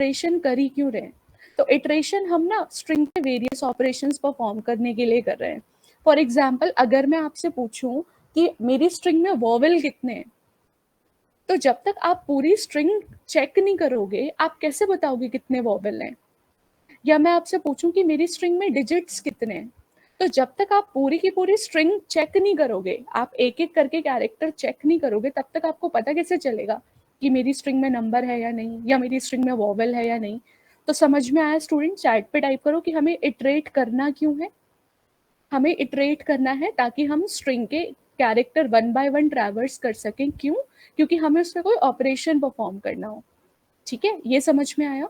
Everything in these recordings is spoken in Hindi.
इटरेशन कर ही क्यों रहे हैं? तो इटरेशन हम ना स्ट्रिंग के वेरियस ऑपरेशंस परफॉर्म करने के लिए कर रहे हैं। फॉर एग्जाम्पल, अगर मैं आपसे पूछूं कि मेरी स्ट्रिंग में वॉवेल कितने हैं, तो जब तक आप पूरी स्ट्रिंग चेक नहीं करोगे आप कैसे बताओगे कितने वॉवेल हैं? या मैं आपसे पूछूं कि मेरी स्ट्रिंग में डिजिट्स कितने हैं, तो जब तक आप पूरी की पूरी स्ट्रिंग चेक नहीं करोगे, आप एक एक करके कैरेक्टर चेक नहीं करोगे, तब तक आपको पता कैसे चलेगा कि मेरी स्ट्रिंग में नंबर है या नहीं, या मेरी स्ट्रिंग में वॉवेल है या नहीं? तो समझ में आया स्टूडेंट? चैट पे टाइप करो कि हमें इटरेट करना क्यों है। हमें इटरेट करना है ताकि हम स्ट्रिंग के character one by one traverse कर सकें। क्यों? क्योंकि हमें उसमें कोई ऑपरेशन परफॉर्म करना हो। ठीक है, ये समझ में आया?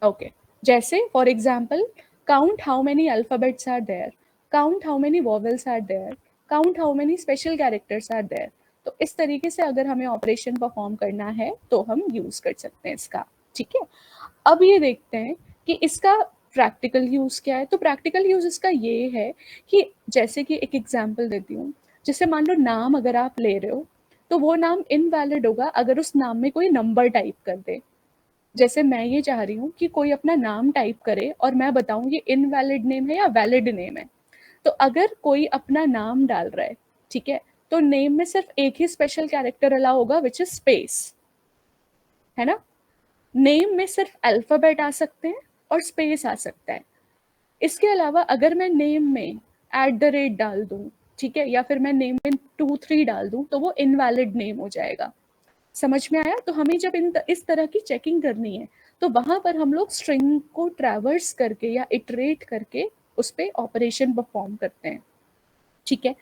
ओके, जैसे for example, count how many alphabets are there, count how many vowels are there, count how many special characters are there. तो इस तरीके से अगर हमें ऑपरेशन परफॉर्म करना है तो हम यूज कर सकते हैं इसका। ठीक है, अब ये देखते हैं कि इसका प्रैक्टिकल यूज क्या है। तो प्रैक्टिकल यूज इसका ये है कि जैसे कि एक एग्जाम्पल देती हूँ, जैसे मान लो नाम अगर आप ले रहे हो तो वो नाम इनवैलिड होगा अगर उस नाम में कोई नंबर टाइप कर दे। जैसे मैं ये चाह रही हूँ कि कोई अपना नाम टाइप करे और मैं बताऊं ये इनवैलिड नेम है या वैलिड नेम है। तो अगर कोई अपना नाम डाल रहा है, ठीक है, तो नेम में सिर्फ एक ही स्पेशल कैरेक्टर अलाउ होगा, विच इज स्पेस, है ना। नेम में सिर्फ अल्फाबेट आ सकते हैं और स्पेस आ सकता है। इसके अलावा अगर मैं नेम में @ डाल दूं, ठीक है, या फिर मैं नेम में 2 3 डाल दूं, तो वो इनवैलिड नेम हो जाएगा। समझ में आया? तो हमें जब इस तरह की चेकिंग करनी है तो वहां पर हम लोग स्ट्रिंग को ट्रैवर्स करके या इटरेट करके उस पर ऑपरेशन परफॉर्म करते हैं। ठीक है,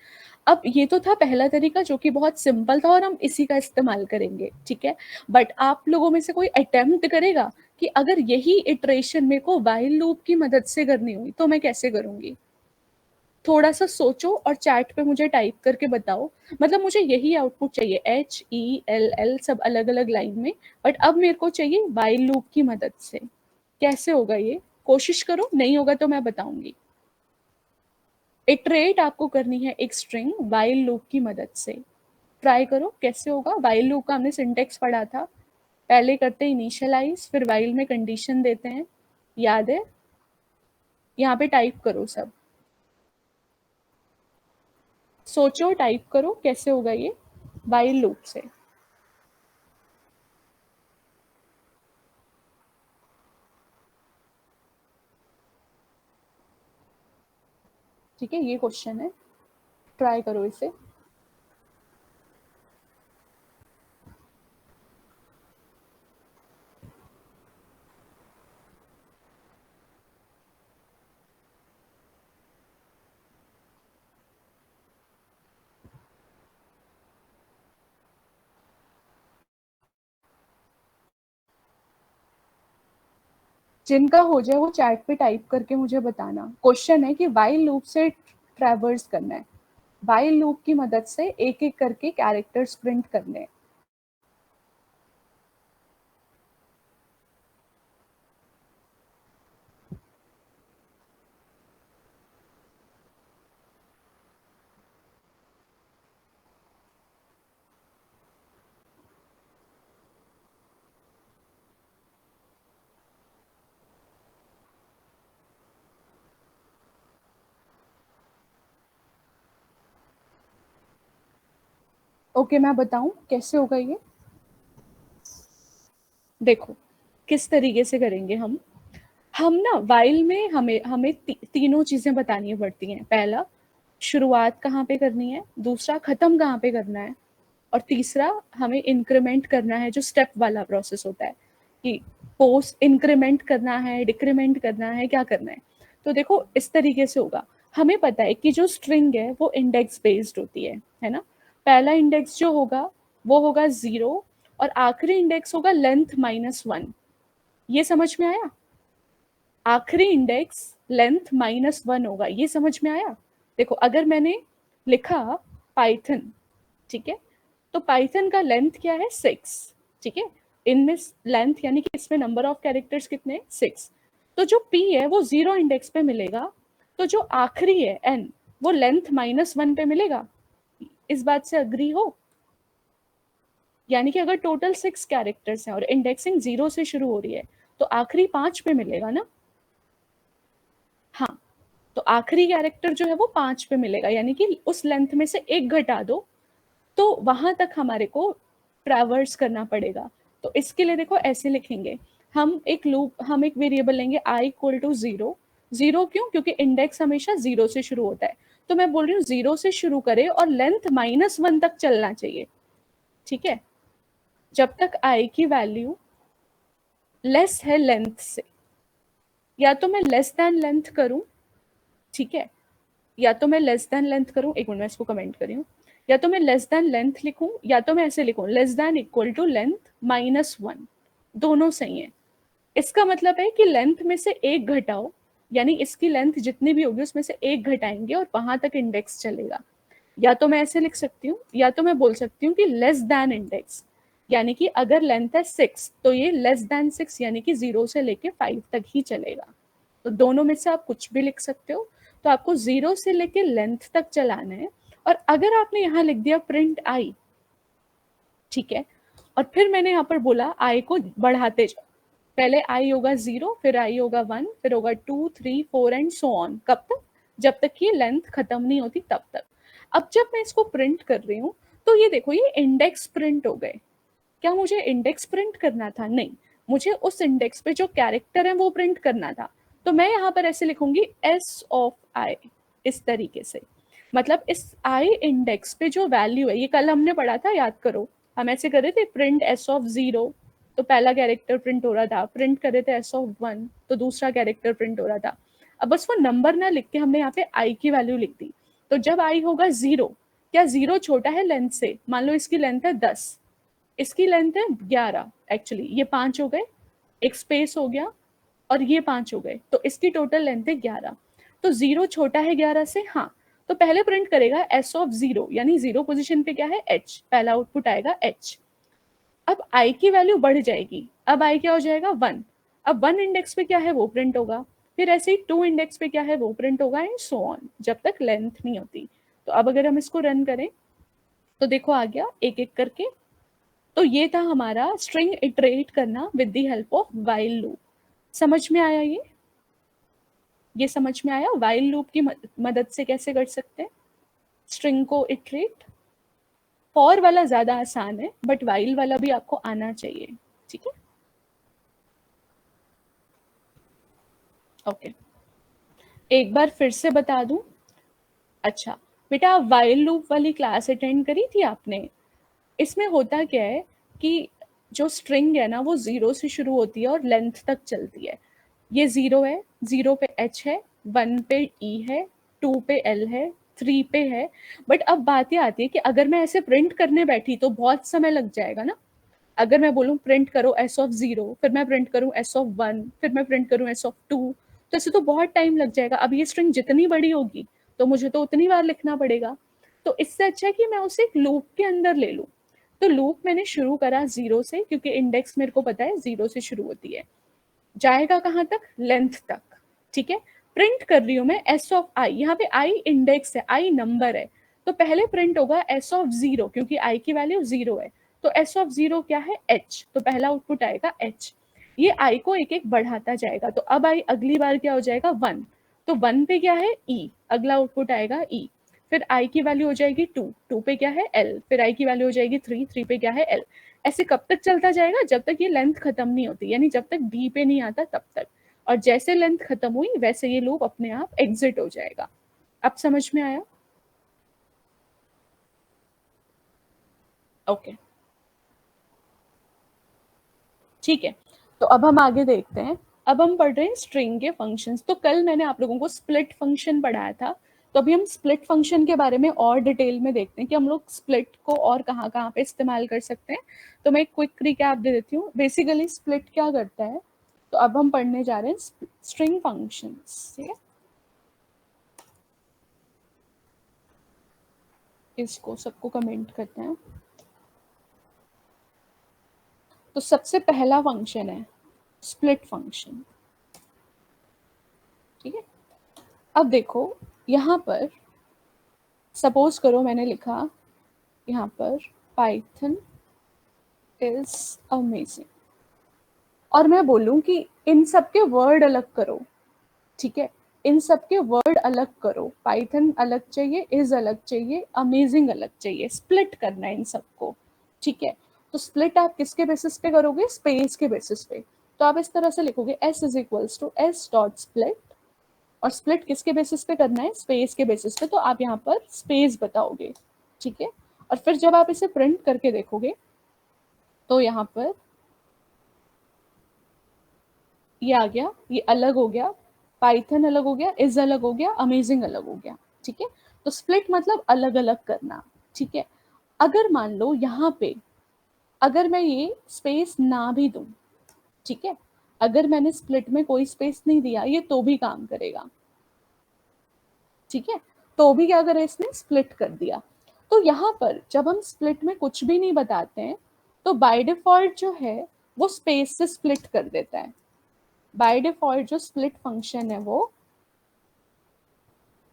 अब ये तो था पहला तरीका जो कि बहुत सिंपल था और हम इसी का इस्तेमाल करेंगे। ठीक है, बट आप लोगों में से कोई अटेम्प्ट करेगा कि अगर यही इटरेशन मेरे को व्हाइल लूप की मदद से करनी हुई तो मैं कैसे करूंगी? थोड़ा सा सोचो और चैट पे मुझे टाइप करके बताओ। मतलब मुझे यही आउटपुट चाहिए, HELL सब अलग अलग लाइन में, बट अब मेरे को चाहिए व्हाइल लूप की मदद से। कैसे होगा ये? कोशिश करो, नहीं होगा तो मैं बताऊंगी। इटरेट आपको करनी है एक स्ट्रिंग व्हाइल लूप की मदद से। ट्राई करो कैसे होगा। व्हाइल लूप का हमने सिंटेक्स पढ़ा था, पहले करते हैं इनिशियलाइज, फिर व्हाइल में कंडीशन देते हैं, याद है? यहाँ पे टाइप करो सब, सोचो, टाइप करो कैसे होगा ये व्हाइल लूप से। ठीक है, ये क्वेश्चन है, ट्राई करो इसे। जिनका हो जाए वो चैट पे टाइप करके मुझे बताना। क्वेश्चन है कि व्हाइल लूप से ट्रैवर्स करना है, व्हाइल लूप की मदद से एक एक करके कैरेक्टर्स प्रिंट करने हैं। ओके, मैं बताऊं कैसे होगा ये। देखो किस तरीके से करेंगे हम ना व्हाइल में हमें हमें तीनों चीजें बतानी पड़ती हैं। पहला, शुरुआत कहाँ पे करनी है, दूसरा खत्म कहाँ पे करना है, और तीसरा हमें इंक्रीमेंट करना है, जो स्टेप वाला प्रोसेस होता है कि पोस्ट इंक्रीमेंट करना है, डिक्रीमेंट करना है, क्या करना है। तो देखो इस तरीके से होगा। हमें पता है कि जो स्ट्रिंग है वो इंडेक्स बेस्ड होती है ना। पहला इंडेक्स जो होगा वो होगा 0 और आखिरी इंडेक्स होगा लेंथ -1। ये समझ में आया? आखिरी इंडेक्स लेंथ -1 होगा, ये समझ में आया? देखो अगर मैंने लिखा पाइथन, ठीक है, तो पाइथन का लेंथ क्या है? 6। ठीक है, इनमें लेंथ यानी कि इसमें नंबर ऑफ कैरेक्टर्स कितने? 6। तो जो p है वो 0 इंडेक्स पे मिलेगा, तो जो आखिरी है n वो लेंथ -1 पे मिलेगा। इस बात से अग्री हो? यानी कि अगर टोटल 6 कैरेक्टर्स हैं और इंडेक्सिंग 0 से शुरू हो रही है तो आखिरी 5 पे मिलेगा ना। हाँ, तो आखिरी कैरेक्टर जो है वो 5 पे मिलेगा, यानी कि उस लेंथ में से एक घटा दो तो वहां तक हमारे को ट्रैवर्स करना पड़ेगा। तो इसके लिए देखो ऐसे लिखेंगे, हम एक वेरिएबल लेंगे आई इक्वल टू 0। 0 क्यों? क्योंकि इंडेक्स हमेशा 0 से शुरू होता है। तो मैं बोल रही हूँ 0 से शुरू करे और लेंथ -1 तक चलना चाहिए। ठीक है, जब तक आई की वैल्यू लेस है लेंथ से, या तो मैं लेस देन लेंथ करूं, ठीक है, या तो मैं लेस देन लेंथ करूं, एक मिनट मैं इसको कमेंट करी हूँ, या तो मैं लेस देन लेंथ लिखूं या तो मैं ऐसे लिखूं less than equal to length -1, दोनों सही है। इसका मतलब है कि लेंथ में से एक घटाओ, यानी इसकी लेंथ जितनी भी होगी उसमें से एक घटाएंगे और वहां तक इंडेक्स चलेगा। या तो मैं ऐसे लिख सकती हूँ, या तो मैं बोल सकती हूँ कि लेस देन इंडेक्स, यानी कि अगर लेंथ है 6 तो ये लेस देन 6 यानी कि 0 से लेके 5 तक ही चलेगा। तो दोनों में से आप कुछ भी लिख सकते हो। तो आपको 0 से लेके लेंथ तक चलाना है। और अगर आपने यहाँ लिख दिया प्रिंट आई, ठीक है, और फिर मैंने यहाँ पर बोला आई को बढ़ाते जाओ, पहले आई होगा 0, फिर आई होगा 1, फिर होगा 2, 3, 4 एंड सो ऑन। कब तक? जब तक ये लेंथ खत्म नहीं होती तब तक। अब जब मैं इसको प्रिंट कर रही हूँ तो ये देखो ये इंडेक्स प्रिंट हो गए। क्या मुझे इंडेक्स प्रिंट करना था? नहीं, मुझे उस इंडेक्स पे जो कैरेक्टर है वो प्रिंट करना था। तो मैं यहाँ पर ऐसे लिखूंगी एस ऑफ आई, इस तरीके से। मतलब इस आई इंडेक्स पे जो वैल्यू है, ये कल हमने पढ़ा था, याद करो, हम ऐसे कर रहे थे प्रिंट एस ऑफ 0, तो पहला कैरेक्टर प्रिंट हो रहा था, प्रिंट कर रहे थे एस ऑफ 1 तो दूसरा कैरेक्टर प्रिंट हो रहा था। अब बस वो नंबर ना लिख के हमने यहाँ पे आई की वैल्यू लिख दी। तो जब आई होगा 0, क्या 0 छोटा है लेंथ से? मान लो इसकी लेंथ है 10, इसकी लेंथ है 11, एक्चुअली ये 5 हो गए, एक स्पेस हो गया और ये 5 हो गए, तो इसकी टोटल लेंथ है 11। तो 0 छोटा है 11 से, हाँ, तो पहले प्रिंट करेगा एस ऑफ 0, यानी 0 पोजीशन पे क्या है एच, पहला आउटपुट आएगा एच। अब आई की वैल्यू बढ़ जाएगी, अब आई क्या हो जाएगा 1। अब 1 इंडेक्स पे क्या है वो प्रिंट होगा, फिर ऐसे ही 2 इंडेक्स पे क्या है वो प्रिंट होगा एंड सो ऑन, जब तक लेंथ नहीं होती। तो अब अगर हम इसको रन करें तो देखो आ गया एक एक करके। तो ये था हमारा स्ट्रिंग इटरेट करना with the help of while loop. समझ में आया ये समझ में आया व्हाइल लूप की मदद से कैसे कर सकते हैं स्ट्रिंग को इटरेट। फॉर वाला ज्यादा आसान है बट व्हाइल वाला भी आपको आना चाहिए। ठीक है, ओके, एक बार फिर से बता दूं। अच्छा बेटा, व्हाइल लूप वाली क्लास अटेंड करी थी आपने? इसमें होता क्या है कि जो स्ट्रिंग है ना वो 0 से शुरू होती है और लेंथ तक चलती है। ये 0 है, 0 पे एच है, 1 पे ई है, 2 पे एल है, 3 पे है। बट अब बात ये आती है कि अगर मैं ऐसे प्रिंट करने बैठी तो बहुत समय लग जाएगा ना। अगर मैं बोलूँ प्रिंट करो एस ऑफ 0, फिर मैं प्रिंट करूँ एस ऑफ 1, फिर मैं प्रिंट करूँ एस ऑफ 2, तो ऐसे तो बहुत टाइम लग जाएगा। अब ये स्ट्रिंग जितनी बड़ी होगी तो मुझे तो उतनी बार लिखना पड़ेगा। तो इससे अच्छा है कि मैं उसे एक लूप के अंदर ले लूँ। तो लूप मैंने शुरू करा 0 से, क्योंकि इंडेक्स मेरे को पता है 0 से शुरू होती है, जाएगा कहाँ तक? लेंथ तक। ठीक है, प्रिंट कर रही हूँ मैं एस ऑफ आई, यहाँ पे आई इंडेक्स है, आई नंबर है, तो पहले प्रिंट होगा एस ऑफ 0, क्योंकि आई की वैल्यू 0 है। तो एस ऑफ 0 क्या है एच, तो पहला आउटपुट आएगा एच। ये आई को एक एक बढ़ाता जाएगा, तो अब आई अगली बार क्या हो जाएगा 1, तो 1 पे क्या है ई, अगला आउटपुट आएगा ई। फिर आई की वैल्यू हो जाएगी 2, 2 पे क्या है एल, फिर आई की वैल्यू हो जाएगी 3, 3 पे क्या है एल। ऐसे कब तक चलता जाएगा? जब तक ये लेंथ खत्म नहीं होती, यानी जब तक डी पे नहीं आता तब तक। और जैसे लेंथ खत्म हुई वैसे ये लूप अपने आप एग्जिट हो जाएगा। अब समझ में आया? ओके, ठीक है, तो अब हम आगे देखते हैं। अब हम पढ़ रहे हैं स्ट्रिंग के फंक्शंस। तो कल मैंने आप लोगों को स्प्लिट फंक्शन पढ़ाया था, तो अभी हम स्प्लिट फंक्शन के बारे में और डिटेल में देखते हैं कि हम लोग स्प्लिट को और कहाँ कहाँ पे इस्तेमाल कर सकते हैं। तो मैं एक क्विक रिकैप दे देती हूँ। बेसिकली स्प्लिट क्या करता है, तो अब हम पढ़ने जा रहे हैं स्ट्रिंग फंक्शंस। ठीक है, इसको सबको कमेंट करते हैं। तो सबसे पहला फंक्शन है स्प्लिट फंक्शन। ठीक है, अब देखो यहाँ पर सपोज करो मैंने लिखा यहाँ पर पाइथन इज अमेजिंग, और मैं बोलूं कि इन सब के वर्ड अलग करो, ठीक है, इन सब के वर्ड अलग करो, पाइथन अलग चाहिए, इज अलग चाहिए, अमेजिंग अलग चाहिए, स्प्लिट करना है इन सबको, ठीक है। तो स्प्लिट आप किसके बेसिस पे करोगे, स्पेस के बेसिस पे। तो आप इस तरह से लिखोगे s is equals to s dot split, और स्प्लिट किसके बेसिस पे करना है, स्पेस के बेसिस पे, तो आप यहाँ पर स्पेस बताओगे, ठीक है। और फिर जब आप इसे प्रिंट करके देखोगे तो यहाँ पर ये आ गया, ये अलग हो गया, पाइथन अलग हो गया, इज अलग हो गया, अमेजिंग अलग हो गया, ठीक है। तो स्प्लिट मतलब अलग अलग करना, ठीक है। अगर मान लो यहाँ पे अगर मैं ये स्पेस ना भी दूं, ठीक है, अगर मैंने स्प्लिट में कोई स्पेस नहीं दिया ये तो भी काम करेगा, ठीक है। तो भी क्या करें, इसने स्प्लिट कर दिया। तो यहाँ पर जब हम स्प्लिट में कुछ भी नहीं बताते हैं तो बाय डिफॉल्ट जो है वो स्पेस से स्प्लिट कर देता है। बाय डिफॉल्ट जो स्प्लिट फंक्शन है वो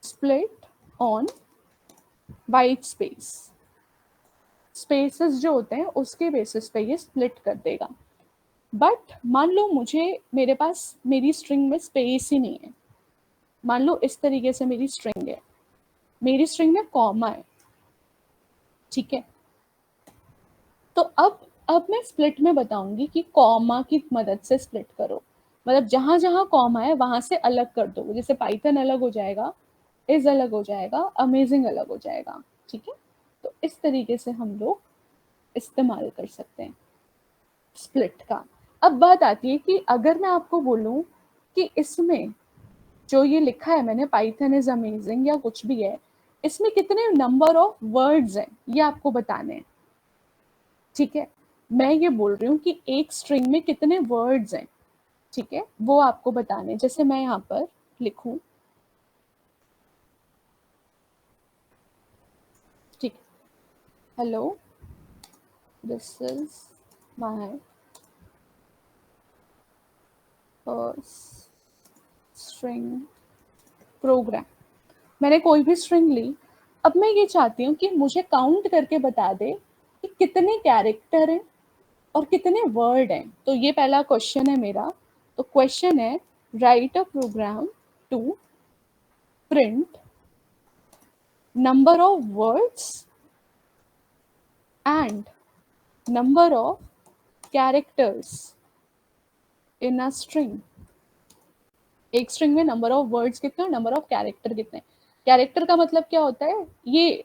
split on white space, spaces जो होते हैं उसके बेसिस पे ये स्प्लिट कर देगा। बट मान लो मुझे, मेरे पास मेरी स्ट्रिंग में स्पेस ही नहीं है, मान लो इस तरीके से मेरी स्ट्रिंग है, मेरी स्ट्रिंग में कॉमा है, ठीक है। तो अब मैं स्प्लिट में बताऊंगी कि कॉमा की मदद से स्प्लिट करो, मतलब जहां जहां कॉमा है वहां से अलग कर दो, जैसे पाइथन अलग हो जाएगा, इज अलग हो जाएगा, अमेजिंग अलग हो जाएगा, ठीक है। तो इस तरीके से हम लोग इस्तेमाल कर सकते हैं स्प्लिट का। अब बात आती है कि अगर मैं आपको बोलूं कि इसमें जो ये लिखा है मैंने, पाइथन इज अमेजिंग या कुछ भी है, इसमें कितने नंबर ऑफ वर्ड्स हैं ये आपको बताने हैं, ठीक है। मैं ये बोल रही हूँ कि एक स्ट्रिंग में कितने वर्ड्स हैं, ठीक है, वो आपको बताने। जैसे मैं यहाँ पर लिखूं, ठीक, hello this is my string program, मैंने कोई भी स्ट्रिंग ली। अब मैं ये चाहती हूँ कि मुझे काउंट करके बता दे कि कितने कैरेक्टर हैं और कितने वर्ड हैं। तो ये पहला क्वेश्चन है मेरा। तो क्वेश्चन है, write a program to print number of words and number of characters in a string. एक स्ट्रिंग में नंबर ऑफ वर्ड्स कितने और नंबर ऑफ कैरेक्टर कितने। कैरेक्टर का मतलब क्या होता है, ये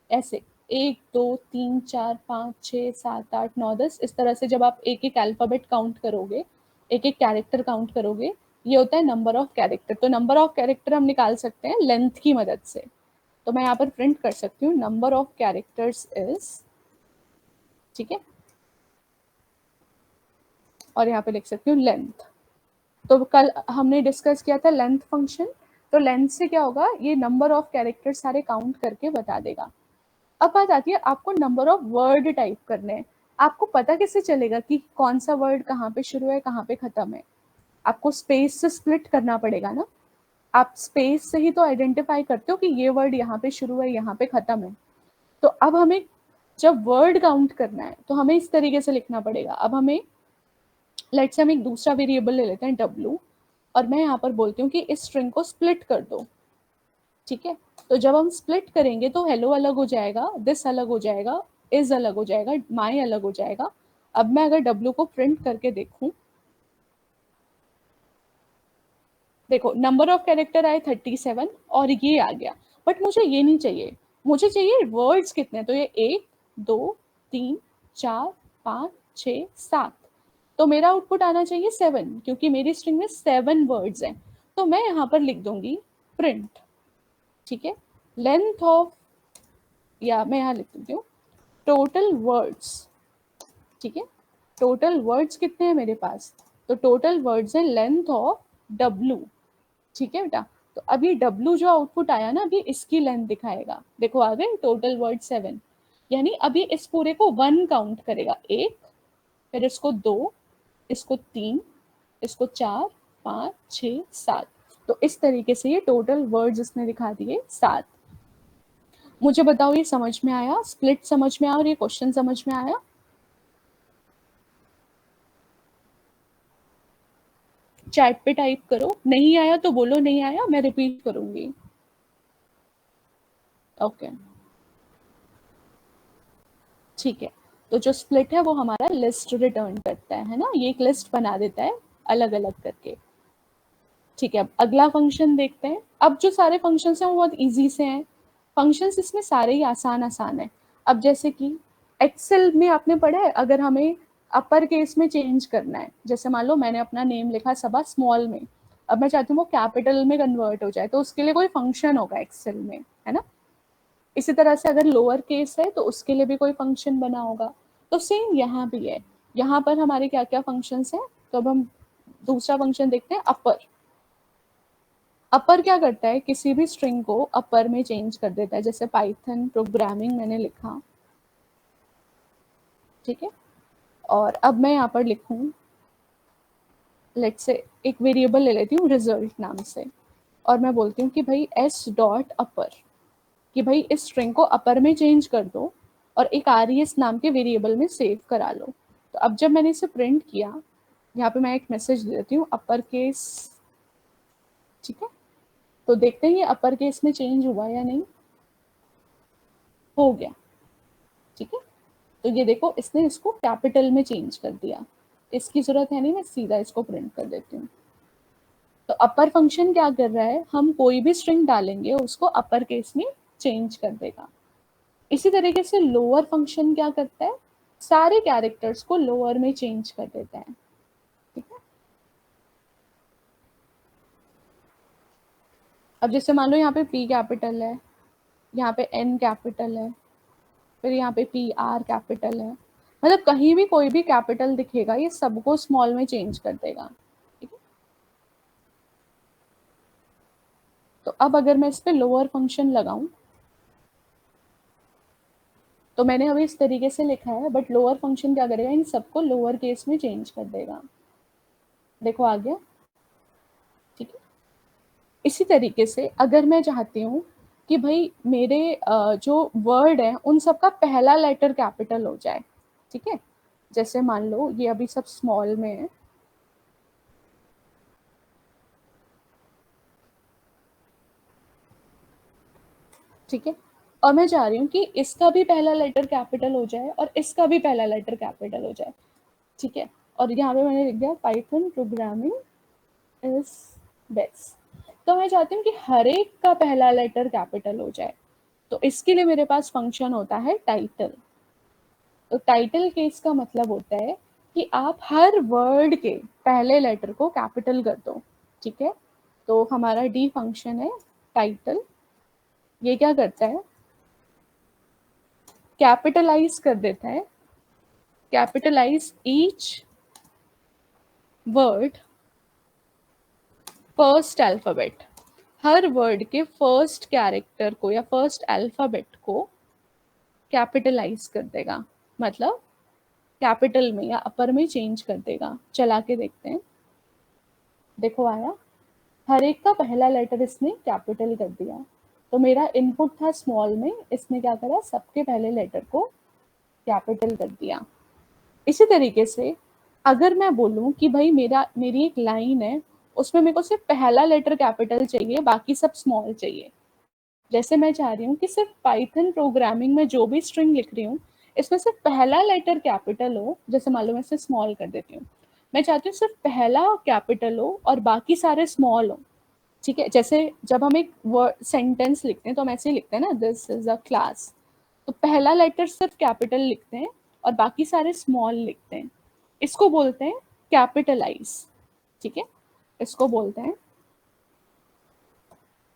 ऐसे 1 2 3 4 5 6 7 8 9 10, इस तरह से जब आप एक एक अल्फाबेट काउंट करोगे, एक एक कैरेक्टर काउंट करोगे, ये होता है नंबर ऑफ कैरेक्टर। तो नंबर ऑफ कैरेक्टर हम निकाल सकते हैं लेंथ की मदद से। तो मैं यहाँ पर प्रिंट कर सकती हूँ नंबर ऑफ कैरेक्टर्स इज, ठीक है, और यहाँ पे लिख सकती हूँ लेंथ। तो कल हमने डिस्कस किया था लेंथ फंक्शन। तो लेंथ से क्या होगा, ये नंबर ऑफ कैरेक्टर सारे काउंट करके बता देगा। अब बात आती है आपको नंबर ऑफ वर्ड टाइप करने हैं। आपको पता कैसे चलेगा कि कौन सा वर्ड कहाँ पे शुरू है कहाँ पे खत्म है, आपको स्पेस से स्प्लिट करना पड़ेगा ना। आप स्पेस से ही तो आइडेंटिफाई करते हो कि ये वर्ड यहाँ पे शुरू है यहाँ पे खत्म है। तो अब हमें जब वर्ड काउंट करना है तो हमें इस तरीके से लिखना पड़ेगा। अब हमें लेट्स से हम एक दूसरा वेरिएबल ले लेते हैं w, और मैं यहाँ पर बोलती हूँ कि इस स्ट्रिंग को स्प्लिट कर दो, ठीक है। तो जब हम स्प्लिट करेंगे तो हेलो अलग हो जाएगा, दिस अलग हो जाएगा, इज अलग हो जाएगा, माई अलग हो जाएगा। अब मैं अगर w को प्रिंट करके देखूं, देखो नंबर ऑफ कैरेक्टर आए 37 और ये आ गया। बट मुझे ये नहीं चाहिए, मुझे चाहिए वर्ड्स कितने। तो ये 1 2 3 4 5 6 7, तो मेरा आउटपुट आना चाहिए 7, क्योंकि मेरी स्ट्रिंग में 7 वर्ड्स हैं। तो मैं यहाँ पर लिख दूंगी प्रिंट, ठीक है, लेंथ ऑफ, या मैं यहाँ लिख देती हूँ टोटल वर्ड्स, ठीक है। टोटल वर्ड्स कितने हैं मेरे पास, तो टोटल वर्ड्स है लेंथ ऑफ w, ठीक है बेटा। तो अभी w जो आउटपुट आया ना, अभी इसकी लेंथ दिखाएगा, देखो आ गए टोटल वर्ड 7। यानी अभी इस पूरे को 1 काउंट करेगा, 1, फिर इसको 2, इसको 3, इसको 4 5 6 7। तो इस तरीके से ये टोटल वर्ड्स इसने दिखा दिए 7। मुझे बताओ ये समझ में आया, स्प्लिट समझ में आया और ये क्वेश्चन समझ में आया। चैट पे टाइप करो, नहीं आया तो बोलो नहीं आया, मैं रिपीट करूंगी। ओके ठीक है। तो जो स्प्लिट है वो हमारा लिस्ट रिटर्न करता है ना, ये एक लिस्ट बना देता है अलग अलग करके। ठीक है, अब अगला फंक्शन देखते हैं। अब जो सारे फंक्शंस हैं वो बहुत इजी से हैं, फंक्शंस इसमें सारे ही आसान आसान है। अब जैसे कि एक्सेल में आपने पढ़ा है, अगर हमें अपर केस में चेंज करना है, जैसे मान लो मैंने अपना नेम लिखा सबा स्मॉल में, अब मैं चाहती हूँ वो कैपिटल में कन्वर्ट हो जाए, तो उसके लिए कोई फंक्शन होगा एक्सेल में, है ना। इसी तरह से अगर लोअर केस है तो उसके लिए भी कोई फंक्शन बना होगा। तो सेम यहाँ भी है, यहाँ पर हमारे क्या क्या फंक्शंस हैं। तो अब हम दूसरा फंक्शन देखते हैं, अपर। अपर क्या करता है, किसी भी स्ट्रिंग को अपर में चेंज कर देता है, जैसे पाइथन प्रोग्रामिंग मैंने लिखा, ठीक है। और अब मैं यहाँ पर लिखूँ, लेट्स से एक वेरिएबल ले लेती हूँ रिजल्ट नाम से, और मैं बोलती हूँ कि भाई एस डॉट अपर, कि भाई इस स्ट्रिंग को अपर में चेंज कर दो और एक आरईएस नाम के वेरिएबल में सेव करा लो। तो अब जब मैंने इसे प्रिंट किया, यहाँ पे मैं एक मैसेज दे देती हूँ अपर केस, ठीक है। तो देखते हैं ये अपर केस में चेंज हुआ या नहीं, हो गया, ठीक है। तो ये देखो इसने इसको कैपिटल में चेंज कर दिया, इसकी जरूरत है नहीं, मैं सीधा इसको प्रिंट कर देती हूँ। तो अपर फंक्शन क्या कर रहा है, हम कोई भी स्ट्रिंग डालेंगे उसको अपर केस में चेंज कर देगा। इसी तरीके से लोअर फंक्शन क्या करता है, सारे कैरेक्टर्स को लोअर में चेंज कर देता है, ठीक है। अब जैसे मान लो यहाँ पे पी कैपिटल है, यहाँ पे एन कैपिटल है, फिर यहाँ पे पी आर कैपिटल है, मतलब कहीं भी कोई भी कैपिटल दिखेगा ये सबको स्मॉल में चेंज कर देगा, ठीक है। तो अब अगर मैं इस पे लोअर फंक्शन लगाऊं, तो मैंने अभी इस तरीके से लिखा है, बट लोअर फंक्शन क्या करेगा, इन सबको लोअर केस में चेंज कर देगा। देखो आ गया, ठीक है। इसी तरीके से अगर मैं चाहती हूँ कि भाई मेरे जो वर्ड है उन सबका पहला लेटर कैपिटल हो जाए, ठीक है। जैसे मान लो ये अभी सब स्मॉल में है, ठीक है। और मैं चाह रही हूँ कि इसका भी पहला लेटर कैपिटल हो जाए और इसका भी पहला लेटर कैपिटल हो जाए, ठीक है। और यहाँ पे मैंने लिख दिया पाइथन प्रोग्रामिंग इज बेस्ट। तो मैं चाहती हूँ कि हर एक का पहला लेटर कैपिटल हो जाए, तो इसके लिए मेरे पास फंक्शन होता है टाइटल। तो टाइटल केस का मतलब होता है कि आप हर वर्ड के पहले लेटर को कैपिटल कर दो, ठीक है। तो हमारा डी फंक्शन है टाइटल, ये क्या करता है, कैपिटलाइज कर देता है, capitalize each word first alphabet, हर वर्ड के फर्स्ट कैरेक्टर को या फर्स्ट अल्फाबेट को कैपिटलाइज कर देगा, मतलब कैपिटल में या अपर में चेंज कर देगा। चला के देखते हैं, देखो आया, हर एक का पहला लेटर इसने कैपिटल कर दिया। तो मेरा इनपुट था स्मॉल में, इसने क्या करा, सबके पहले लेटर को कैपिटल कर दिया। इसी तरीके से अगर मैं बोलूं कि भाई मेरी एक लाइन है, उसमें मेरे को सिर्फ पहला लेटर कैपिटल चाहिए, बाकी सब स्मॉल चाहिए। जैसे मैं चाह रही हूँ कि सिर्फ पाइथन प्रोग्रामिंग में जो भी स्ट्रिंग लिख रही हूँ इसमें सिर्फ पहला लेटर कैपिटल हो, जैसे मान लो मैं इसे स्मॉल कर देती हूँ, मैं चाहती हूँ सिर्फ पहला कैपिटल हो और बाकी सारे स्मॉल हो, ठीक है। जैसे जब हम एक वर्ड सेंटेंस लिखते हैं तो हम ऐसे लिखते हैं ना, दिस इज अ क्लास, तो पहला लेटर सिर्फ कैपिटल लिखते हैं और बाकी सारे स्मॉल लिखते हैं, इसको बोलते हैं कैपिटलाइज, ठीक है। इसको बोलते हैं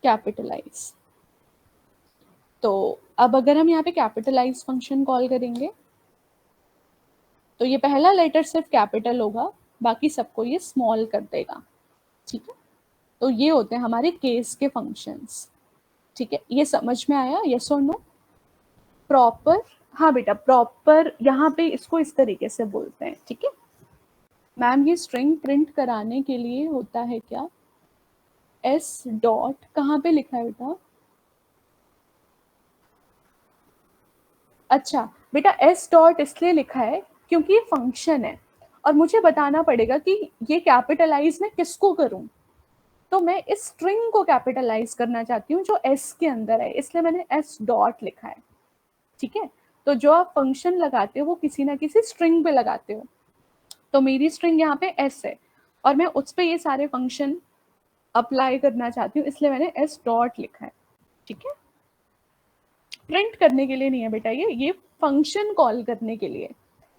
कैपिटलाइज। तो अब अगर हम यहाँ पे कैपिटलाइज फंक्शन कॉल करेंगे तो ये पहला लेटर सिर्फ कैपिटल होगा, बाकी सबको ये स्मॉल कर देगा, ठीक है। तो ये होते हैं हमारे केस के फंक्शंस, ठीक है। ये समझ में आया, यस और नो। प्रॉपर, हाँ बेटा प्रॉपर यहाँ पे इसको इस तरीके से बोलते हैं, ठीक है। मैम ये स्ट्रिंग प्रिंट कराने के लिए होता है क्या, एस डॉट कहाँ पे लिखा है बेटा, अच्छा बेटा एस डॉट इसलिए लिखा है क्योंकि ये फंक्शन है, और मुझे बताना पड़ेगा कि ये कैपिटलाइज मैं किसको करूं। तो मैं इस स्ट्रिंग को कैपिटलाइज करना चाहती हूँ जो एस के अंदर है, इसलिए मैंने एस डॉट लिखा है। ठीक है, तो जो आप फंक्शन लगाते हो वो किसी ना किसी स्ट्रिंग पे लगाते हो, तो मेरी स्ट्रिंग यहाँ पे एस है और मैं उस पर ये सारे फंक्शन अप्लाई करना चाहती हूँ, इसलिए मैंने एस डॉट लिखा है। ठीक है, प्रिंट करने के लिए नहीं है बेटा, ये फंक्शन कॉल करने के लिए।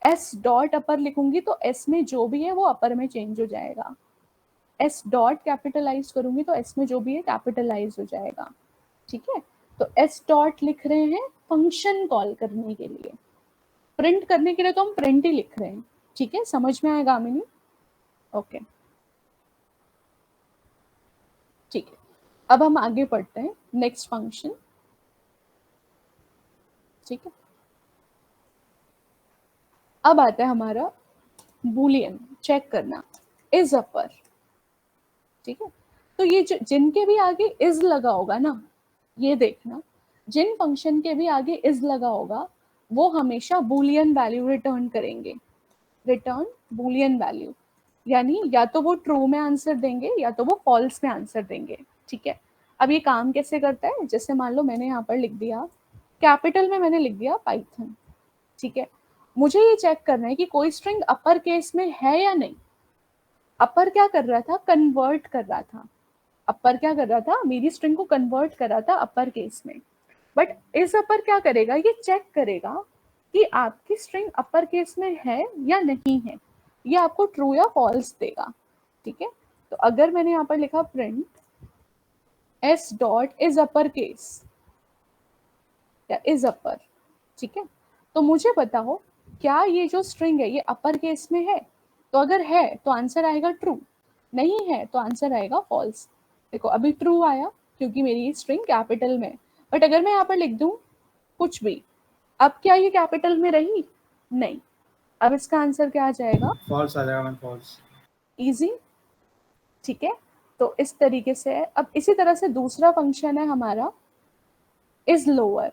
एस डॉट अपर लिखूंगी तो एस में जो भी है वो अपर में चेंज हो जाएगा, एस डॉट कैपिटलाइज करूंगी तो एस में जो भी है कैपिटलाइज हो जाएगा। ठीक है, तो एस डॉट लिख रहे हैं फंक्शन कॉल करने के लिए, प्रिंट करने के लिए तो हम प्रिंट ही लिख रहे हैं। ठीक है, समझ में आएगा गामिनी? ओके, ठीक है, अब हम आगे पढ़ते हैं नेक्स्ट फंक्शन। ठीक है, अब आता है हमारा बूलियन चेक करना, इज अपर। ठीक है, तो ये जिनके भी आगे इज लगा होगा ना, ये देखना, जिन फंक्शन के भी आगे इज लगा होगा वो हमेशा बूलियन वैल्यू रिटर्न करेंगे, रिटर्न बूलियन वैल्यू, यानी या तो वो ट्रू में आंसर देंगे या तो वो फॉल्स में आंसर देंगे। ठीक है, अब ये काम कैसे करता है, जैसे मान लो मैंने यहाँ पर लिख दिया, कैपिटल में मैंने लिख दिया पाइथन। ठीक है, मुझे ये चेक करना है कि कोई स्ट्रिंग अपर केस में है या नहीं। अपर क्या कर रहा था, कन्वर्ट कर रहा था, अपर क्या कर रहा था, मेरी स्ट्रिंग को कन्वर्ट कर रहा था अपर केस में। बट इस अपर क्या करेगा, ये चेक करेगा कि आपकी स्ट्रिंग अपर केस में है या नहीं है, ये आपको ट्रू या फॉल्स देगा। ठीक है, तो अगर मैंने यहाँ पर लिखा print S dot is upper case या इज अपर, ठीक है, तो मुझे बताओ क्या ये जो स्ट्रिंग है ये अपर केस में है, तो अगर है तो आंसर आएगा ट्रू, नहीं है तो आंसर आएगा फॉल्स। देखो अभी ट्रू आया क्योंकि मेरी स्ट्रिंग कैपिटल में, बट अगर मैं यहाँ पर लिख दूं कुछ भी, अब क्या ये कैपिटल में रही, नहीं, अब इसका आंसर क्या आ जाएगा, फॉल्स आ जाएगा मैम, फॉल्स। इजी। ठीक है, तो इस तरीके से है। अब इसी तरह से दूसरा फंक्शन है हमारा इज लोअर।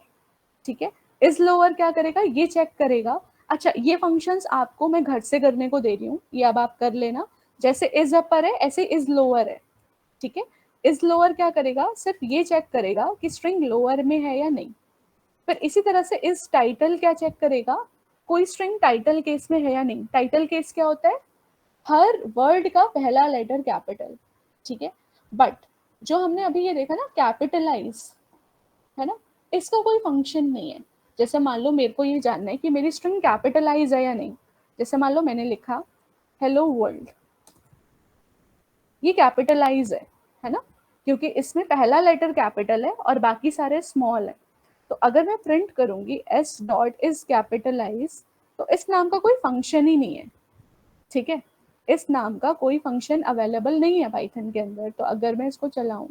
ठीक है, इज लोअर क्या करेगा, ये चेक करेगा, अच्छा ये फंक्शंस आपको मैं घर से करने को दे रही हूँ, ये अब आप कर लेना, जैसे इज अपर है ऐसे इज लोअर है। ठीक है, इज लोअर क्या करेगा, सिर्फ ये चेक करेगा कि स्ट्रिंग लोअर में है या नहीं। फिर इसी तरह से इज टाइटल क्या चेक करेगा, कोई स्ट्रिंग टाइटल केस में है या नहीं। टाइटल केस क्या होता है, हर वर्ड का पहला लेटर कैपिटल। ठीक है, बट जो हमने अभी ये देखा ना कैपिटलाइज, है ना, इसका कोई फंक्शन नहीं है। जैसे मान लो मेरे को ये जानना है कि मेरी स्ट्रिंग कैपिटलाइज है या नहीं, जैसे मान लो मैंने लिखा हेलो वर्ल्ड, ये कैपिटलाइज है ना, क्योंकि इसमें पहला लेटर कैपिटल है और बाकी सारे स्मॉल है। तो अगर मैं प्रिंट करूंगी एस डॉट इज कैपिटलाइज, तो इस नाम का कोई फंक्शन ही नहीं है। ठीक है, इस नाम का कोई फंक्शन अवेलेबल नहीं है पाइथन के अंदर, तो अगर मैं इसको चलाऊं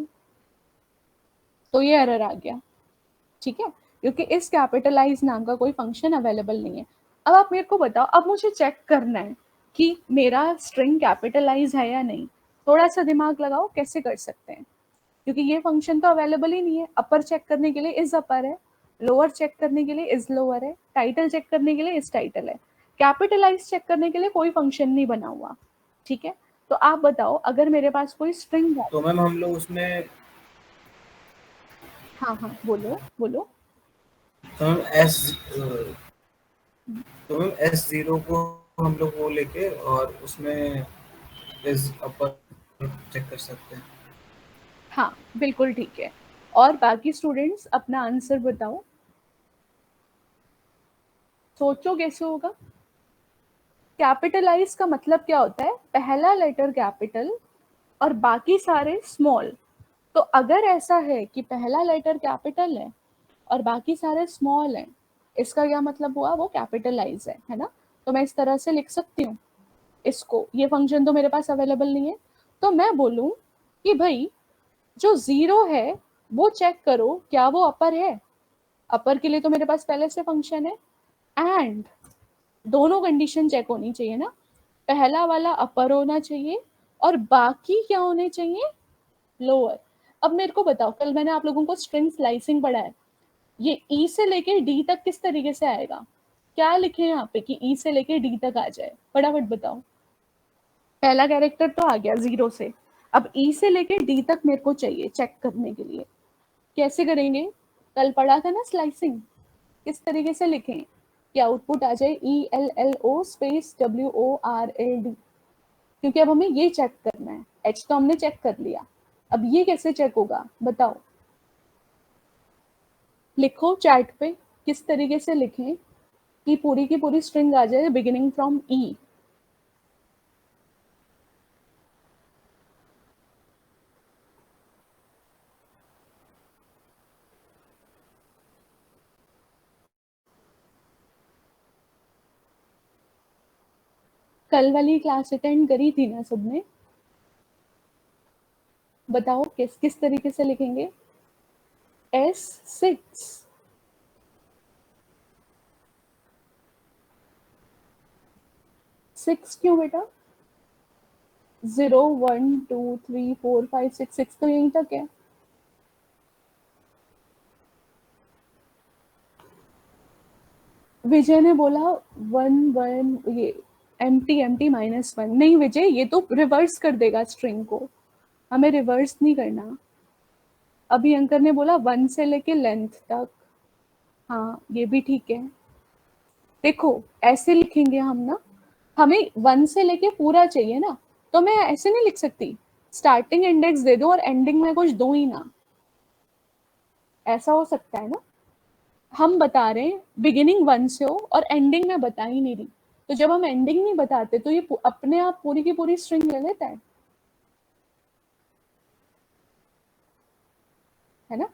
तो ये एरर आ गया। ठीक है, क्योंकि इस कैपिटलाइज नाम का कोई फंक्शन अवेलेबल नहीं है। अब आप मेरे को बताओ, अब मुझे चेक करना है कि मेरा स्ट्रिंग कैपिटलाइज है या नहीं, थोड़ा सा दिमाग लगाओ कैसे कर सकते हैं, क्योंकि ये फंक्शन तो अवेलेबल ही नहीं है। अपर चेक करने के लिए इज अपर है, लोअर चेक करने के लिए इज लोअर है, टाइटल चेक करने के लिए इज टाइटल है, कैपिटलाइज चेक करने के लिए कोई फंक्शन नहीं बना हुआ। ठीक है, तो आप बताओ अगर मेरे पास कोई स्ट्रिंग है, तो मैम हम लोग उसमें, हाँ हाँ बोलो बोलो, तो मैम एस तो मैम S0 को हम लोग वो लेके और उसमें इज अपर चेक कर सकते हैं। हाँ बिल्कुल ठीक है। और बाकी स्टूडेंट्स अपना आंसर बताओ, सोचो कैसे होगा। कैपिटलाइज का मतलब क्या होता है, पहला लेटर कैपिटल और बाकी सारे स्मॉल। तो अगर ऐसा है कि पहला लेटर कैपिटल है और बाकी सारे स्मॉल हैं, इसका क्या मतलब हुआ, वो कैपिटलाइज है ना। तो मैं इस तरह से लिख सकती हूँ इसको, ये फंक्शन तो मेरे पास अवेलेबल नहीं है, तो मैं बोलूँ कि भाई जो जीरो है वो चेक करो क्या वो अपर है, अपर के लिए तो मेरे पास पहले से फंक्शन है, एंड दोनों कंडीशन चेक होनी चाहिए ना, पहला वाला अपर होना चाहिए और बाकी क्या होने चाहिए, लोअर। अब मेरे को बताओ, कल मैंने आप लोगों को स्ट्रिंग स्लाइसिंग पढ़ा है, ये ई से लेके डी तक किस तरीके से आएगा, क्या लिखे यहाँ पे कि ई से लेके डी तक आ जाए, फटाफट बताओ। पहला कैरेक्टर तो आ गया 0 से, अब ई से लेके डी तक मेरे को चाहिए चेक करने के लिए। कैसे करेंगे? कल पढ़ा था ना स्लाइसिंग, किस तरीके से लिखें कि आउटपुट आ जाए ELLO स्पेस WORLD, क्योंकि अब हमें ये चेक करना है। H तो हमने चेक कर लिया, अब ये कैसे चेक होगा बताओ? लिखो चैट पे किस तरीके से लिखें कि पूरी की पूरी स्ट्रिंग आ जाए बिगिनिंग फ्रॉम ई। कल वाली क्लास अटेंड करी थी ना सबने? बताओ किस किस तरीके से लिखेंगे? S6 6 क्यों बेटा? 0 1 2 3 4 5 6 6 तो यहीं तक है। विजय ने बोला 1 1 ये एम्प्टी एम्प्टी -1। नहीं विजय, ये तो रिवर्स कर देगा स्ट्रिंग को, हमें रिवर्स नहीं करना। अभी अंकर ने बोला 1 से लेके लेंथ तक, हाँ ये भी ठीक है। देखो ऐसे लिखेंगे हम ना, हमें 1 से लेके पूरा चाहिए ना, तो मैं ऐसे नहीं लिख सकती स्टार्टिंग इंडेक्स दे दो और एंडिंग में कुछ दो ही ना, ऐसा हो सकता है ना? हम बता रहे हैं बिगिनिंग 1 से हो और एंडिंग में बता ही नहीं रही, तो जब हम एंडिंग नहीं बताते तो ये अपने आप पूरी की पूरी स्ट्रिंग ले लेता है ना?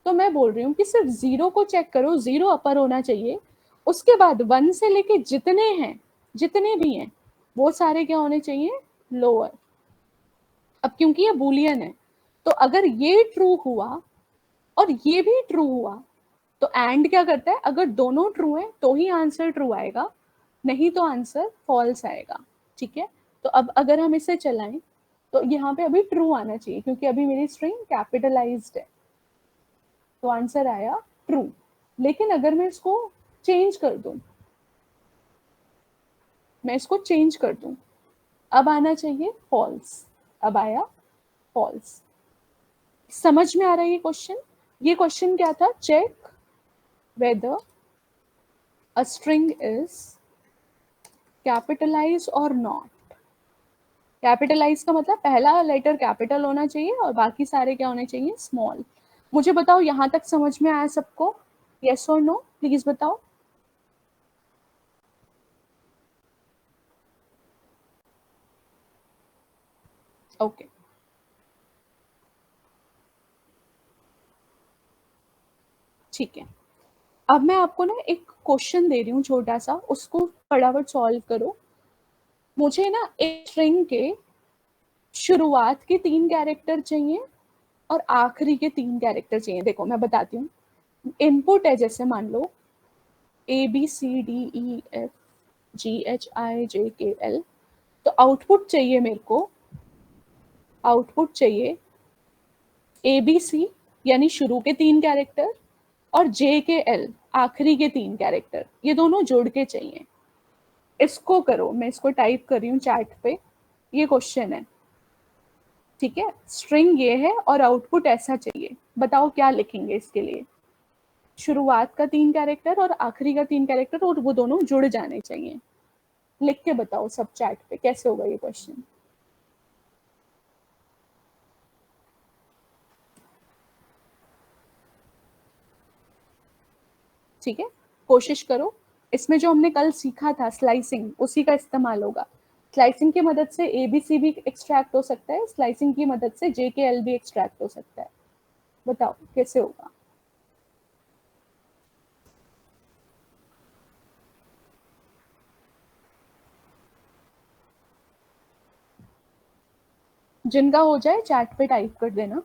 तो मैं बोल रही हूँ कि सिर्फ 0 को चेक करो, 0 अपर होना चाहिए, उसके बाद 1 से लेके जितने हैं, जितने भी हैं वो सारे क्या होने चाहिए? लोअर। अब क्योंकि ये बूलियन है, तो अगर ये ट्रू हुआ और ये भी ट्रू हुआ तो एंड क्या करता है, अगर दोनों ट्रू है तो ही आंसर ट्रू आएगा, नहीं तो आंसर फॉल्स आएगा। ठीक है, तो अब अगर हम इसे चलाएं तो यहाँ पे अभी ट्रू आना चाहिए, क्योंकि अभी मेरी स्ट्रिंग कैपिटलाइज्ड है, तो आंसर आया ट्रू। लेकिन अगर मैं इसको चेंज कर दूं, मैं इसको चेंज कर दूं, अब आना चाहिए फॉल्स, अब आया फॉल्स। समझ में आ रहा है ये क्वेश्चन? ये क्वेश्चन क्या था? Check whether a string is capitalise or not. Capitalise का मतलब पहला लेटर कैपिटल होना चाहिए और बाकी सारे क्या होने चाहिए? स्मॉल। मुझे बताओ यहां तक समझ में आया सबको? यस और नो प्लीज बताओ। ओके ठीक है, अब मैं आपको ना एक क्वेश्चन दे रही हूँ छोटा सा, उसको फटाफट सॉल्व करो। मुझे ना एक स्ट्रिंग के शुरुआत के 3 कैरेक्टर चाहिए और आखिरी के 3 कैरेक्टर चाहिए। देखो मैं बताती हूँ, इनपुट है जैसे मान लो ABCDEFGHIJKL, तो आउटपुट चाहिए मेरे को, आउटपुट चाहिए ABC यानी शुरू के 3 कैरेक्टर और JKL आखिरी के 3 कैरेक्टर, ये दोनों जोड़ के चाहिए। इसको करो, मैं इसको टाइप कर रही हूँ चैट पे, ये क्वेश्चन है। ठीक है, स्ट्रिंग ये है और आउटपुट ऐसा चाहिए, बताओ क्या लिखेंगे इसके लिए? शुरुआत का 3 कैरेक्टर और आखिरी का 3 कैरेक्टर, और वो दोनों जुड़ जाने चाहिए। लिख के बताओ सब चैट पे कैसे होगा ये क्वेश्चन। ठीक है, कोशिश करो। इसमें जो हमने कल सीखा था स्लाइसिंग, उसी का इस्तेमाल होगा। स्लाइसिंग की मदद से ABC भी एक्सट्रैक्ट हो सकता है, स्लाइसिंग की मदद से JKL भी एक्सट्रैक्ट हो सकता है। बताओ कैसे होगा? जिनका हो जाए चैट पे टाइप कर देना।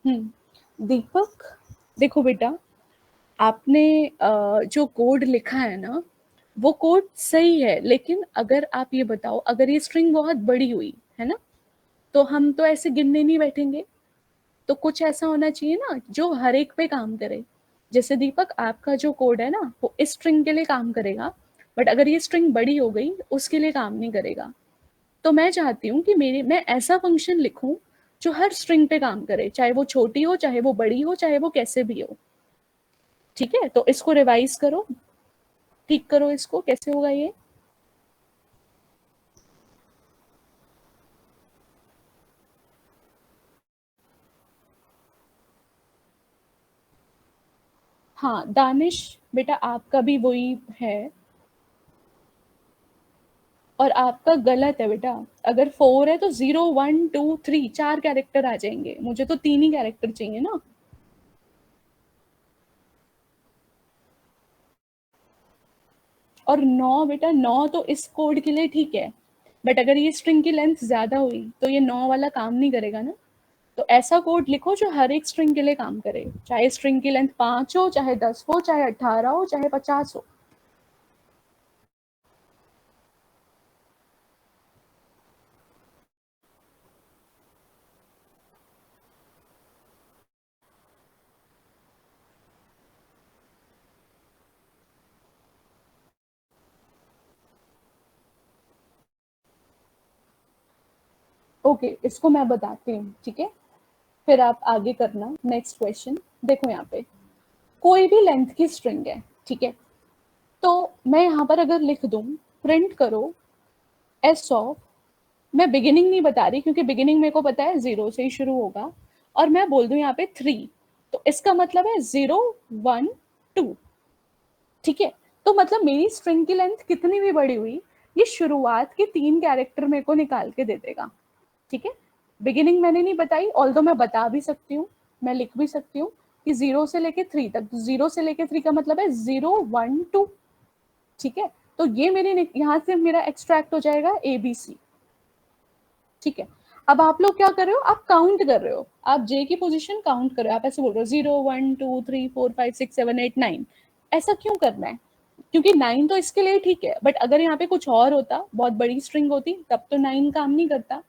दीपक, देखो बेटा, आपने जो कोड लिखा है ना, वो कोड सही है, लेकिन अगर आप ये बताओ, अगर ये स्ट्रिंग बहुत बड़ी हुई है ना, तो हम तो ऐसे गिनने नहीं बैठेंगे। तो कुछ ऐसा होना चाहिए ना जो हर एक पे काम करे। जैसे दीपक, आपका जो कोड है ना, वो इस स्ट्रिंग के लिए काम करेगा, बट अगर ये स्ट्रिंग बड़ी हो गई, उसके लिए काम नहीं करेगा। तो मैं चाहती हूँ कि मैं ऐसा फंक्शन लिखूं जो हर स्ट्रिंग पे काम करे, चाहे वो छोटी हो, चाहे वो बड़ी हो, चाहे वो कैसे भी हो। ठीक है, तो इसको रिवाइज करो, ठीक करो इसको, कैसे होगा ये। हाँ दानिश, बेटा आपका भी वही है, और आपका गलत है बेटा। अगर 4 है तो 0 1 2 3 4 कैरेक्टर आ जाएंगे, मुझे तो 3 ही कैरेक्टर चाहिए ना। और 9 बेटा, 9 तो इस कोड के लिए ठीक है, बट अगर ये स्ट्रिंग की लेंथ ज्यादा हुई तो ये 9 वाला काम नहीं करेगा ना। तो ऐसा कोड लिखो जो हर एक स्ट्रिंग के लिए काम करे, चाहे स्ट्रिंग की लेंथ 5 हो, चाहे 10 हो, चाहे 18 हो, चाहे 50 हो। ओके, इसको मैं बताती हूँ, ठीक है, फिर आप आगे करना नेक्स्ट क्वेश्चन। देखो यहाँ पे कोई भी लेंथ की स्ट्रिंग है, ठीक है, तो मैं यहाँ पर अगर लिख दूं, प्रिंट करो एस ऑफ, मैं बिगिनिंग नहीं बता रही क्योंकि बिगिनिंग मेरे को पता है 0 से ही शुरू होगा, और मैं बोल दूं यहाँ पे 3, तो इसका मतलब है 0 1 2। ठीक है, तो मतलब मेरी स्ट्रिंग की लेंथ कितनी भी बड़ी हुई, ये शुरुआत के 3 कैरेक्टर मेरे को निकाल के दे देगा। ठीक है, बिगिनिंग मैंने नहीं बताई, ऑल्दो मैं बता भी सकती हूँ, मैं लिख भी सकती हूँ कि 0 से लेके 3 तक, 0 से लेके 3 का मतलब है 0 1 2। ठीक है, तो ये मेरे यहाँ से मेरा एक्सट्रैक्ट हो जाएगा ABC। ठीक है, अब आप लोग क्या कर रहे हो, आप काउंट कर रहे हो, आप जे की पोजीशन काउंट कर रहे हो, आप ऐसे बोल रहे हो 0 1 2 3 4 5 6 7 8 9। ऐसा क्यों करना है, क्योंकि 9 तो इसके लिए ठीक है, बट अगर यहाँ पे कुछ और होता, बहुत बड़ी स्ट्रिंग होती, तब तो 9 काम नहीं करता।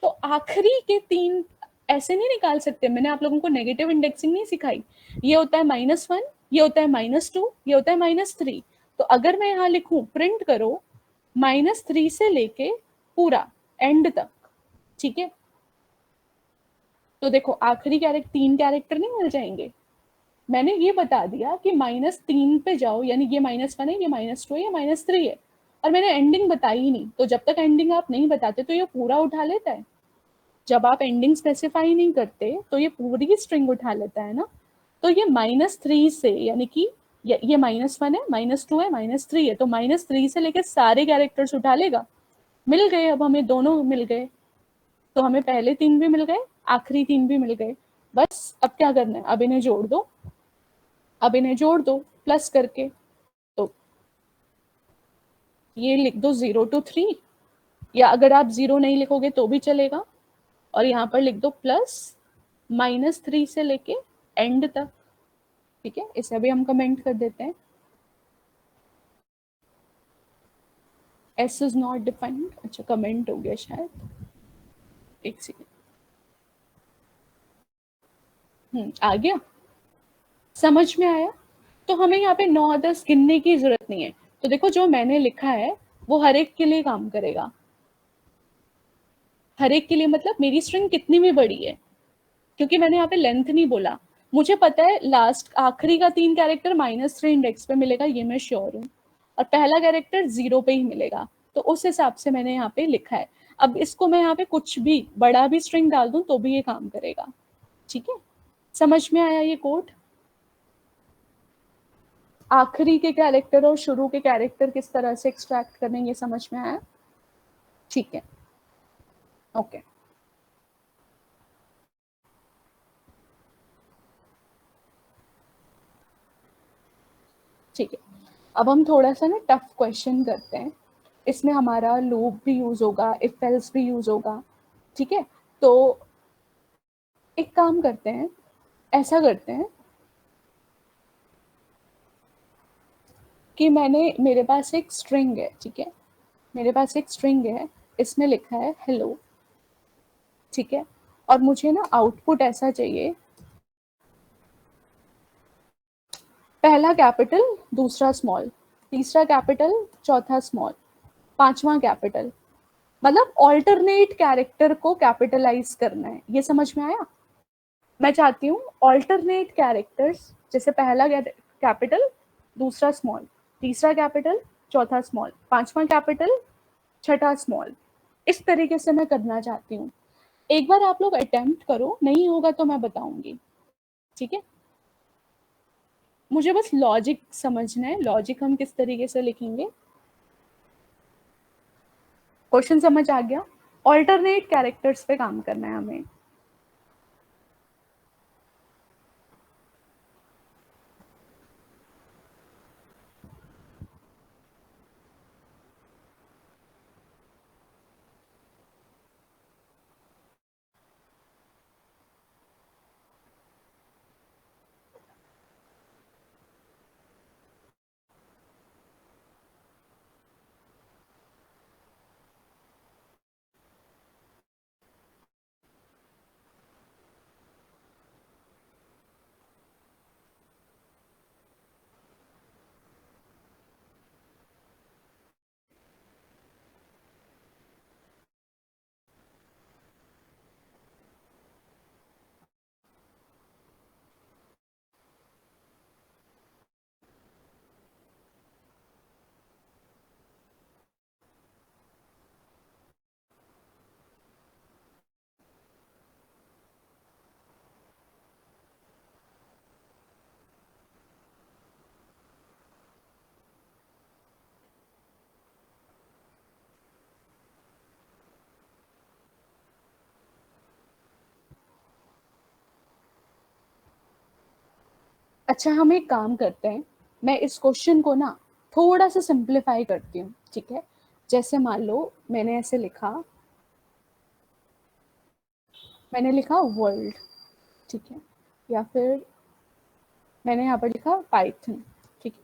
तो आखिरी के 3 ऐसे नहीं निकाल सकते, मैंने आप लोगों को नेगेटिव इंडेक्सिंग नहीं सिखाई। ये होता है -1, ये होता है -2, ये होता है -3। तो अगर मैं यहाँ लिखूं प्रिंट करो -3 से लेके पूरा एंड तक, ठीक है, तो देखो आखिरी 3 कैरेक्टर नहीं मिल जाएंगे। मैंने ये बता दिया कि -3 पे जाओ, यानी ये -1 है, ये -2 है, ये -3 है, और मैंने एंडिंग बताई ही नहीं। तो जब तक एंडिंग आप नहीं बताते तो ये पूरा उठा लेता है। जब आप एंडिंग स्पेसिफाई नहीं करते तो ये पूरी स्ट्रिंग उठा लेता है ना। तो ये -3 से, यानी कि ये -1 है, -2 है, -3 है, तो -3 से लेकर सारे कैरेक्टर्स उठा लेगा। मिल गए, अब हमें दोनों मिल गए, तो हमें पहले 3 भी मिल गए, आखिरी 3 भी मिल गए। बस अब क्या करना है, अब इन्हें जोड़ दो, अब इन्हें जोड़ दो प्लस करके। तो ये लिख दो 0 to 3, या अगर आप 0 नहीं लिखोगे तो भी चलेगा, और यहाँ पर लिख दो प्लस -3 से लेके एंड तक। ठीक है, इसे भी हम कमेंट कर देते हैं, एस इज नॉट डिफाइंड। अच्छा, कमेंट हो गया शायद, एक सेकेंड। आ गया, समझ में आया। तो हमें यहाँ पे 9 10 गिनने की जरूरत नहीं है। तो देखो जो मैंने लिखा है वो हर एक के लिए काम करेगा। हर एक के लिए मतलब मेरी स्ट्रिंग कितनी भी बड़ी है, क्योंकि मैंने यहाँ पे लेंथ नहीं बोला। मुझे पता है लास्ट आखिरी का 3 कैरेक्टर -3 इंडेक्स पे मिलेगा, ये मैं श्योर हूँ, और पहला कैरेक्टर 0 पे ही मिलेगा। तो उस हिसाब से मैंने यहाँ पे लिखा है। अब इसको मैं यहाँ पे कुछ भी बड़ा भी स्ट्रिंग डाल दूं तो भी ये काम करेगा। ठीक है, समझ में आया ये कोड। आखिरी के कैरेक्टर और शुरू के कैरेक्टर किस तरह से एक्सट्रैक्ट करने, ये समझ में आया। ठीक है, ओके। ठीक है, अब हम थोड़ा सा ना टफ क्वेश्चन करते हैं। इसमें हमारा लूप भी यूज होगा, इफ एल्स भी यूज होगा। ठीक है, तो एक काम करते हैं, ऐसा करते हैं कि मेरे पास एक स्ट्रिंग है, ठीक है, मेरे पास एक स्ट्रिंग है, इसमें लिखा है हेलो, ठीक है, और मुझे ना आउटपुट ऐसा चाहिए, पहला कैपिटल, दूसरा स्मॉल, तीसरा कैपिटल, चौथा स्मॉल, पांचवा कैपिटल, मतलब ऑल्टरनेट कैरेक्टर को कैपिटलाइज करना है, ये समझ में आया? मैं चाहती हूँ ऑल्टरनेट कैरेक्टर्स, जैसे पहला कैपिटल, दूसरा स्मॉल, तीसरा कैपिटल, चौथा स्मॉल, पांचवा कैपिटल, छठा स्मॉल, इस तरीके से मैं करना चाहती हूँ। एक बार आप लोग अटेम्प्ट करो, नहीं होगा तो मैं बताऊंगी, ठीक है? मुझे बस लॉजिक समझना है, लॉजिक हम किस तरीके से लिखेंगे। क्वेश्चन समझ आ गया? ऑल्टरनेट कैरेक्टर्स पे काम करना है हमें। अच्छा, हम एक काम करते हैं, मैं इस क्वेश्चन को ना थोड़ा सा सिंप्लीफाई करती हूँ, ठीक है? जैसे मान लो मैंने ऐसे लिखा, मैंने लिखा वर्ल्ड, ठीक है, या फिर मैंने यहाँ पर लिखा पाइथन, ठीक है।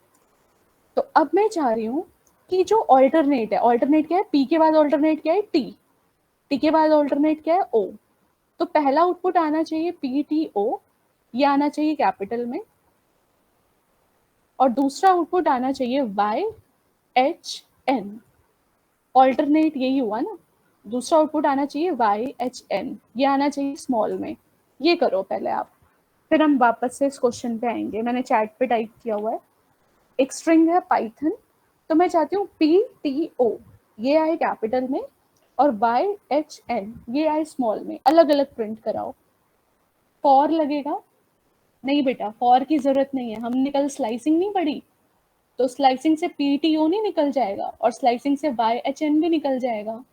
तो अब मैं चाह रही हूँ कि जो ऑल्टरनेट है, ऑल्टरनेट क्या है, पी के बाद ऑल्टरनेट क्या है, टी, टी के बाद ऑल्टरनेट क्या है, ओ। तो पहला आउटपुट आना चाहिए पी टी ओ, ये आना चाहिए कैपिटल में, और दूसरा आउटपुट आना चाहिए वाई एच एन, ऑल्टरनेट यही हुआ ना, दूसरा आउटपुट आना चाहिए वाई एच एन, ये आना चाहिए स्मॉल में। ये करो पहले आप, फिर हम वापस से इस क्वेश्चन पे आएंगे। मैंने चैट पे टाइप किया हुआ है, एक स्ट्रिंग है पाइथन, तो मैं चाहती हूँ पी टी ओ ये आए कैपिटल में, और वाई एच एन ये आए स्मॉल में, अलग अलग प्रिंट कराओ। फॉर लगेगा? नहीं बेटा, फॉर की जरूरत नहीं है, हमने कल स्लाइसिंग नहीं पढ़ी, तो स्लाइसिंग से पी टी ओ नहीं निकल जाएगा, और स्लाइसिंग से वाई एच एन भी निकल जाएगा।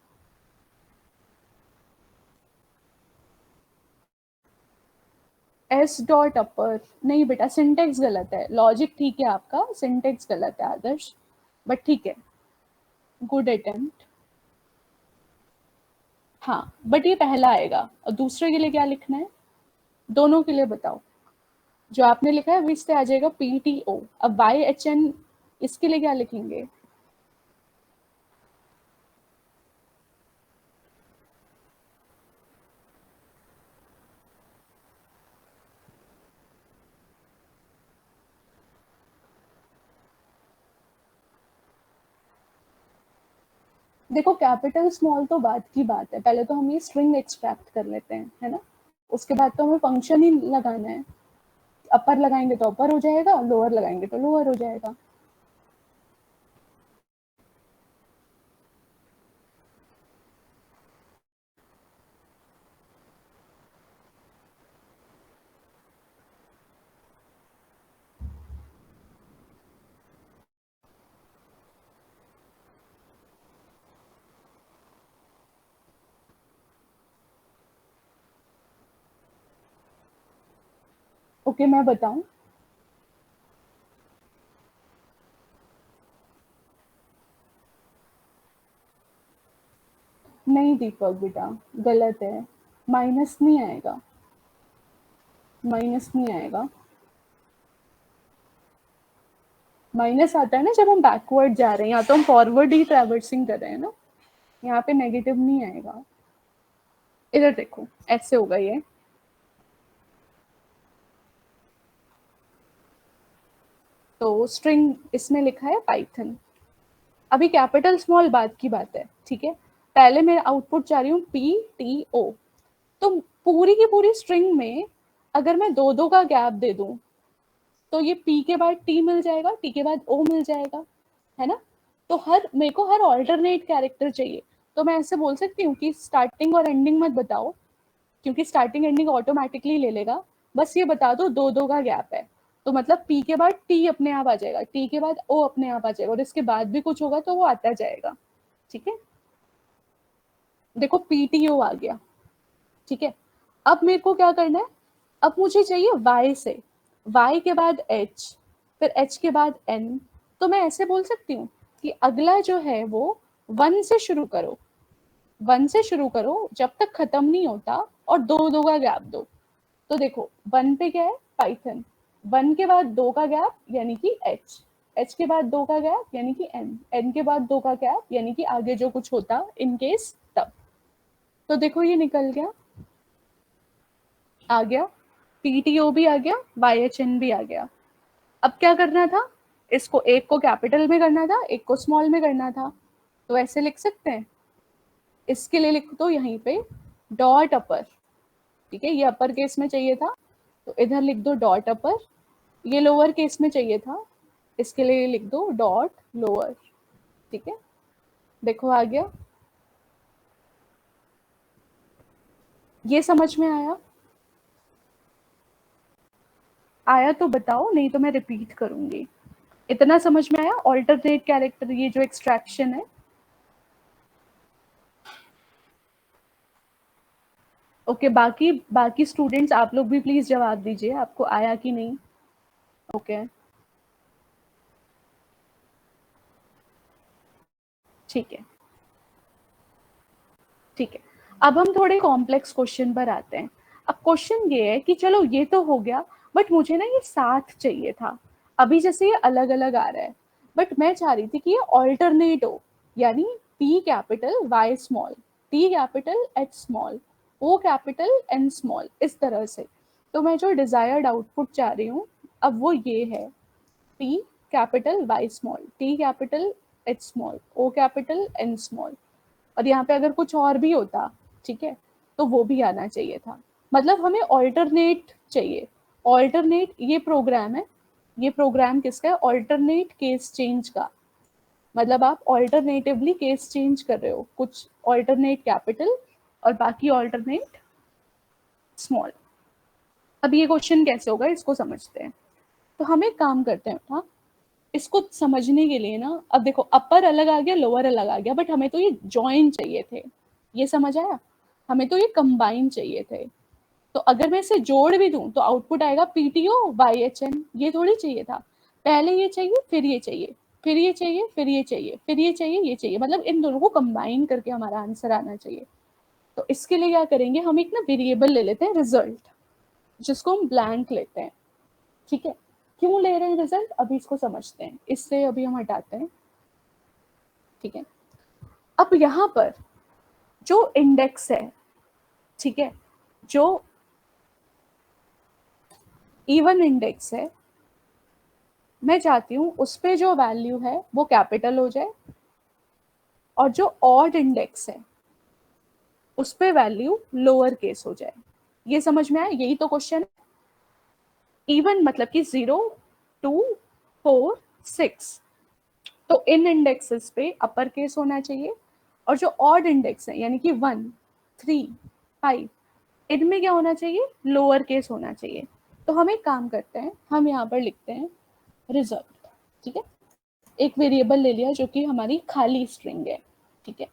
एस डॉट अपर, नहीं बेटा, सिंटेक्स गलत है, लॉजिक ठीक है आपका, सिंटेक्स गलत है आदर्श, बट ठीक है, गुड अटेम्प्ट। हाँ, बट ये पहला आएगा, और दूसरे के लिए क्या लिखना है, दोनों के लिए बताओ। जो आपने लिखा है विच से आ जाएगा पी टी ओ, अब वाई एच एन इसके लिए क्या लिखेंगे? देखो, कैपिटल स्मॉल तो बात की बात है, पहले तो हम ये स्ट्रिंग एक्सट्रैक्ट कर लेते हैं, है ना, उसके बाद तो हमें फंक्शन ही लगाना है। अपर लगाएंगे तो अपर हो जाएगा, लोअर लगाएंगे तो लोअर हो जाएगा। ओके, मैं बताऊं? नहीं दीपक बेटा, गलत है, माइनस नहीं आएगा। माइनस नहीं आएगा, माइनस आता है ना जब हम बैकवर्ड जा रहे हैं, या तो हम फॉरवर्ड ही ट्रैवर्सिंग कर रहे हैं ना, यहाँ पे नेगेटिव नहीं आएगा। इधर देखो ऐसे होगा ये, तो स्ट्रिंग इसमें लिखा है पाइथन। अभी कैपिटल स्मॉल बात की बात है, ठीक है। पहले मैं आउटपुट चाह रही हूँ PTO, तो पूरी की पूरी स्ट्रिंग में अगर मैं दो दो का गैप दे दूं तो ये P के बाद T मिल जाएगा, T के बाद O मिल जाएगा, है ना। तो मेरे को हर ऑल्टरनेट कैरेक्टर चाहिए, तो मैं ऐसे बोल सकती हूँ कि स्टार्टिंग और एंडिंग मत बताओ, क्योंकि स्टार्टिंग एंडिंग ऑटोमेटिकली ले लेगा, बस ये बता दो दो दो का गैप है, तो मतलब P के बाद T अपने आप आ जाएगा, T के बाद O अपने आप आ जाएगा, और इसके बाद भी कुछ होगा तो वो आता जाएगा, ठीक है। देखो PTO आ गया, ठीक है। अब मेरे को क्या करना है, अब मुझे चाहिए Y से, Y के बाद H, फिर H के बाद N, तो मैं ऐसे बोल सकती हूँ कि अगला जो है वो 1 से शुरू करो, 1 से शुरू करो जब तक खत्म नहीं होता, और दो दो का गैप दो। तो देखो 1 पे क्या है, पाइथन, 1 के बाद 2 का गैप यानी कि H, H के बाद 2 का गैप यानी कि N, N के बाद 2 का गैप यानी कि आगे जो कुछ होता इन केस तब। तो देखो ये निकल गया, आ गया, PTO भी आ गया, YHN भी आ गया। अब क्या करना था, इसको एक को कैपिटल में करना था, एक को स्मॉल में करना था, तो ऐसे लिख सकते हैं। इसके लिए लिख दो यहीं पे डॉट अपर, ठीक है, ये अपर केस में चाहिए था तो इधर लिख दो डॉट अपर, ये लोअर केस में चाहिए था इसके लिए लिख दो डॉट लोअर, ठीक है। देखो आ गया, ये समझ में आया? आया तो बताओ, नहीं तो मैं रिपीट करूंगी। इतना समझ में आया ऑल्टरनेट कैरेक्टर, ये जो एक्सट्रैक्शन है? ओके, बाकी बाकी स्टूडेंट्स आप लोग भी प्लीज जवाब दीजिए, आपको आया कि नहीं। ओके, ठीक है, ठीक है। अब हम थोड़े कॉम्प्लेक्स क्वेश्चन पर आते हैं। अब क्वेश्चन ये है कि चलो ये तो हो गया, बट मुझे ना ये साथ चाहिए था। अभी जैसे ये अलग अलग आ रहा है, बट मैं चाह रही थी कि ये ऑल्टरनेट हो, यानी P capital Y small, T capital H small, O capital N small, इस तरह से। तो मैं जो डिजायर्ड आउटपुट चाह रही हूँ अब वो ये है, P capital Y small, T capital H small, O capital N small, और यहाँ पे अगर कुछ और भी होता, ठीक है, तो वो भी आना चाहिए था। मतलब हमें ऑल्टरनेट चाहिए। ऑल्टरनेट ये प्रोग्राम है, ये प्रोग्राम किसका है, ऑल्टरनेट केस चेंज का। मतलब आप ऑल्टरनेटिवली केस चेंज कर रहे हो, कुछ ऑल्टरनेट कैपिटल और बाकी ऑल्टरनेट स्मॉल। अब ये क्वेश्चन कैसे होगा इसको समझते हैं। तो हम एक काम करते हैं, हाँ, इसको समझने के लिए ना, अब देखो अपर अलग आ गया, लोअर अलग आ गया, बट हमें तो ये जॉइन चाहिए थे, ये समझ आया, हमें तो ये कंबाइन चाहिए थे। तो अगर मैं इसे जोड़ भी दूं तो आउटपुट आएगा PTO YHN, ये थोड़ी चाहिए था, पहले ये चाहिए फिर ये चाहिए, फिर ये चाहिए, फिर ये चाहिए, फिर ये चाहिए, ये चाहिए, मतलब इन दोनों को कंबाइन करके हमारा आंसर आना चाहिए। तो इसके लिए क्या करेंगे, हम एक ना वेरिएबल ले लेते हैं रिजल्ट, जिसको हम ब्लैंक लेते हैं, ठीक है। क्यों ले रहे हैं रिजल्ट, अभी इसको समझते हैं, इससे अभी हम हटाते हैं, ठीक है। अब यहाँ पर जो इंडेक्स है, ठीक है, जो इवन इंडेक्स है, मैं चाहती हूँ उस पे जो वैल्यू है वो कैपिटल हो जाए, और जो ऑड इंडेक्स है उस पे वैल्यू लोअर केस हो जाए। ये समझ में आया, यही तो क्वेश्चन है। इवन मतलब कि 0, 2, 4, 6, तो इन इंडेक्सेस पे अपर केस होना चाहिए, और जो ऑड इंडेक्स है यानी कि 1, 3, 5, इनमें क्या होना चाहिए, लोअर केस होना चाहिए। तो हम एक काम करते हैं, हम यहाँ पर लिखते हैं रिजल्ट, ठीक है। एक वेरिएबल ले लिया जो कि हमारी खाली स्ट्रिंग है, ठीक है।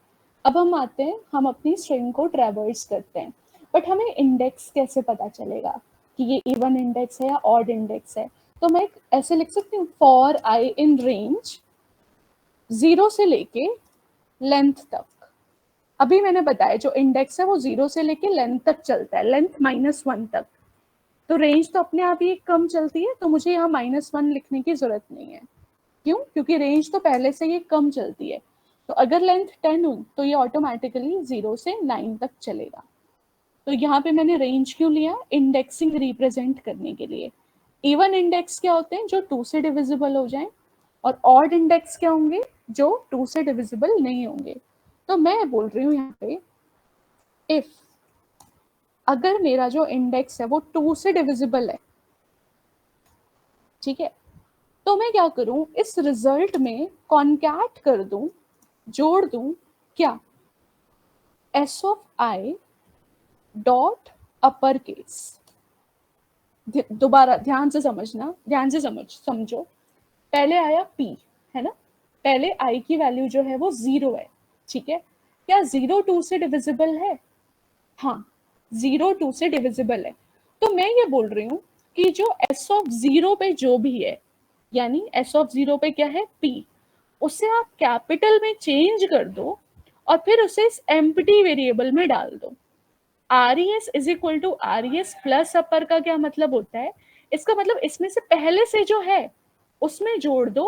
अब हम आते हैं, हम अपनी स्ट्रिंग को ट्रैवर्स करते हैं, बट हमें इंडेक्स कैसे पता चलेगा कि ये इवन इंडेक्स है या ऑड इंडेक्स है। तो मैं ऐसे लिख सकती हूँ, फॉर आई इन रेंज 0 से लेके लेंथ तक। अभी मैंने बताया जो इंडेक्स है वो 0 से लेके लेंथ तक चलता है, लेंथ -1 तक। तो रेंज तो अपने आप ही कम चलती है, तो मुझे यहाँ -1 लिखने की जरूरत नहीं है। क्यों? क्योंकि रेंज तो पहले से ये कम चलती है। तो अगर लेंथ 10 हो तो ये ऑटोमेटिकली 0 से 9 तक चलेगा। तो यहाँ पे मैंने रेंज क्यों लिया? इंडेक्सिंग रिप्रेजेंट करने के लिए। इवन इंडेक्स क्या होते हैं? जो 2 से डिविजिबल हो जाए, और ऑड इंडेक्स क्या होंगे? जो 2 से डिविजिबल नहीं होंगे। तो मैं बोल रही हूँ यहाँ पे, इफ अगर मेरा जो इंडेक्स है वो 2 से डिविजिबल है, ठीक है, तो मैं क्या करूं? इस रिजल्ट में कॉन्कैट कर दूं, जोड़ दूं क्या? S of I dot upper case. दोबारा ध्यान से समझना, ध्यान से समझो। पहले आया p, है ना? पहले i की वैल्यू जो है वो 0 है, ठीक है? क्या 0 2 से डिविजिबल है? हाँ, 0 2 से डिविजिबल है। तो मैं ये बोल रही हूँ कि जो s ऑफ 0 पे जो भी है, यानी s ऑफ 0 पे क्या है? p, उसे आप कैपिटल में चेंज कर दो और फिर उसे इस एम्प्टी वेरिएबल में डाल दो। RES is equal to RES plus upper का क्या मतलब होता है? इसका मतलब इसमें से पहले से जो है उसमें जोड़ दो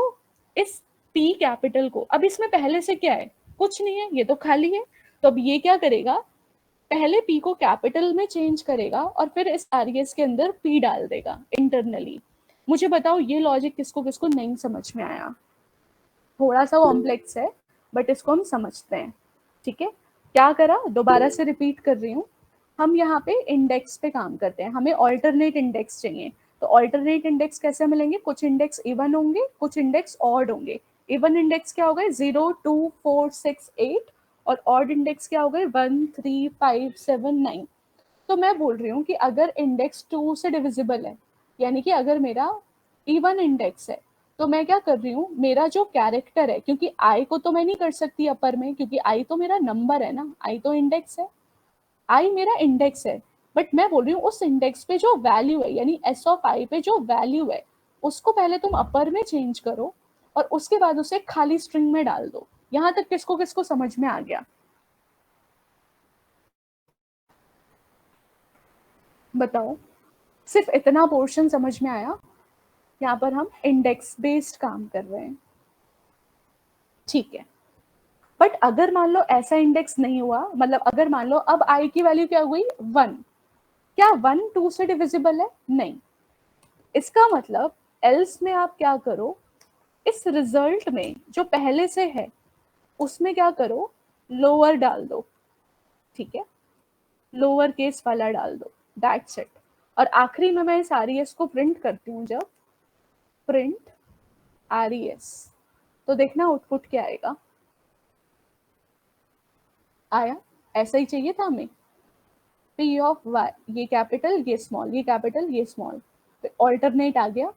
इस P कैपिटल को। अब इसमें पहले से क्या है? कुछ नहीं है, ये तो खाली है। तो अब ये क्या करेगा? पहले P को कैपिटल में चेंज करेगा और फिर इस RES के अंदर P डाल देगा इंटरनली। मुझे बताओ ये लॉजिक किसको किसको नहीं समझ में आया? थोड़ा सा कॉम्प्लेक्स है बट इसको हम समझते हैं, ठीक है? क्या करा? दोबारा से रिपीट कर रही हूँ। हम यहाँ पे इंडेक्स पे काम करते हैं, हमें ऑल्टरनेट इंडेक्स चाहिए। तो ऑल्टरनेट इंडेक्स कैसे मिलेंगे? कुछ इंडेक्स इवन होंगे, कुछ इंडेक्स ऑड होंगे। इवन इंडेक्स क्या हो गए? 0 2 4 6 8, और ऑड इंडेक्स क्या हो गए? 1 3 5 7 9। तो मैं बोल रही हूँ कि अगर इंडेक्स 2 से डिविजिबल है, यानी कि अगर मेरा इवन इंडेक्स है, तो मैं क्या कर रही हूँ? मेरा जो कैरेक्टर है, क्योंकि आई को तो मैं नहीं कर सकती अपर में, क्योंकि आई तो मेरा नंबर है ना, आई तो इंडेक्स है, आई मेरा इंडेक्स है। बट मैं बोल रही हूँ उस इंडेक्स पे जो वैल्यू है, यानी एस ऑफ आई पे जो वैल्यू है, उसको पहले तुम अपर में चेंज करो और उसके बाद उसे खाली स्ट्रिंग में डाल दो। यहाँ तक किसको किसको समझ में आ गया? बताओ, सिर्फ इतना पोर्शन समझ में आया? यहाँ पर हम इंडेक्स बेस्ड काम कर रहे हैं, ठीक है? बट अगर मान लो ऐसा इंडेक्स नहीं हुआ, मतलब अगर मान लो अब आई की वैल्यू क्या हुई? 1, क्या 1 2 से डिविजिबल है? नहीं। इसका मतलब एल्स में आप क्या करो? इस रिजल्ट में जो पहले से है उसमें क्या करो? लोअर डाल दो, ठीक है? लोअर केस वाला डाल दो, दैट्स इट। और आखिरी में मैं इस RES को प्रिंट करती हूँ, जब प्रिंट RES, तो देखना आउटपुट क्या आएगा। आया? ऐसा ही चाहिए था हमें। P ऑफ y, ये कैपिटल ये स्मॉल, ये कैपिटल ये स्मॉल, तो ऑल्टरनेट आ गया।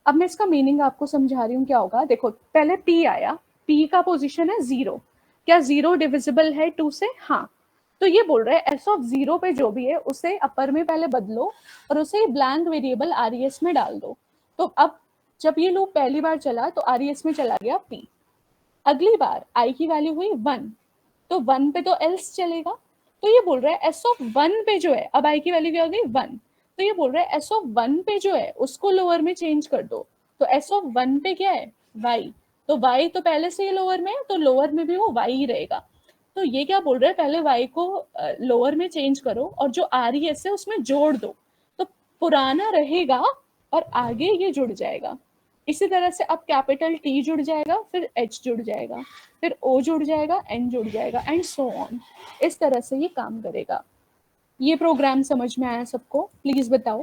अब मैं इसका मीनिंग आपको समझा रही हूँ क्या होगा। देखो, पहले P आया, P का पोजीशन है 0। क्या 0 डिविजिबल है 2 से? हाँ। तो ये बोल रहा है एस ऑफ 0 पे जो भी है उसे अपर में पहले बदलो और उसे ब्लैंक वेरिएबल RES में डाल दो। तो अब जब ये लूप पहली बार चला तो RES में चला गया P। अगली बार I की वैल्यू हुई 1, तो 1 पे तो एल्स चलेगा। तो ये बोल रहा है एस ऑफ 1 पे जो है, अब आई की वैल्यू क्या हो गई? 1। तो ये बोल रहा है एस ऑफ 1 पे जो है उसको लोअर में चेंज कर दो। तो एस ऑफ 1 पे क्या है? y। तो y तो पहले से ही लोअर में है, तो लोअर में भी वो y ही रहेगा। तो ये क्या बोल रहा है? पहले y को लोअर में चेंज करो और जो RES है उसमें जोड़ दो, तो पुराना रहेगा और आगे ये जुड़ जाएगा। इसी तरह से अब कैपिटल T जुड़ जाएगा, फिर H जुड़ जाएगा, फिर O जुड़ जाएगा, N जुड़ जाएगा, एंड सो ऑन। इस तरह से ये काम करेगा। ये प्रोग्राम समझ में आया सबको? प्लीज बताओ।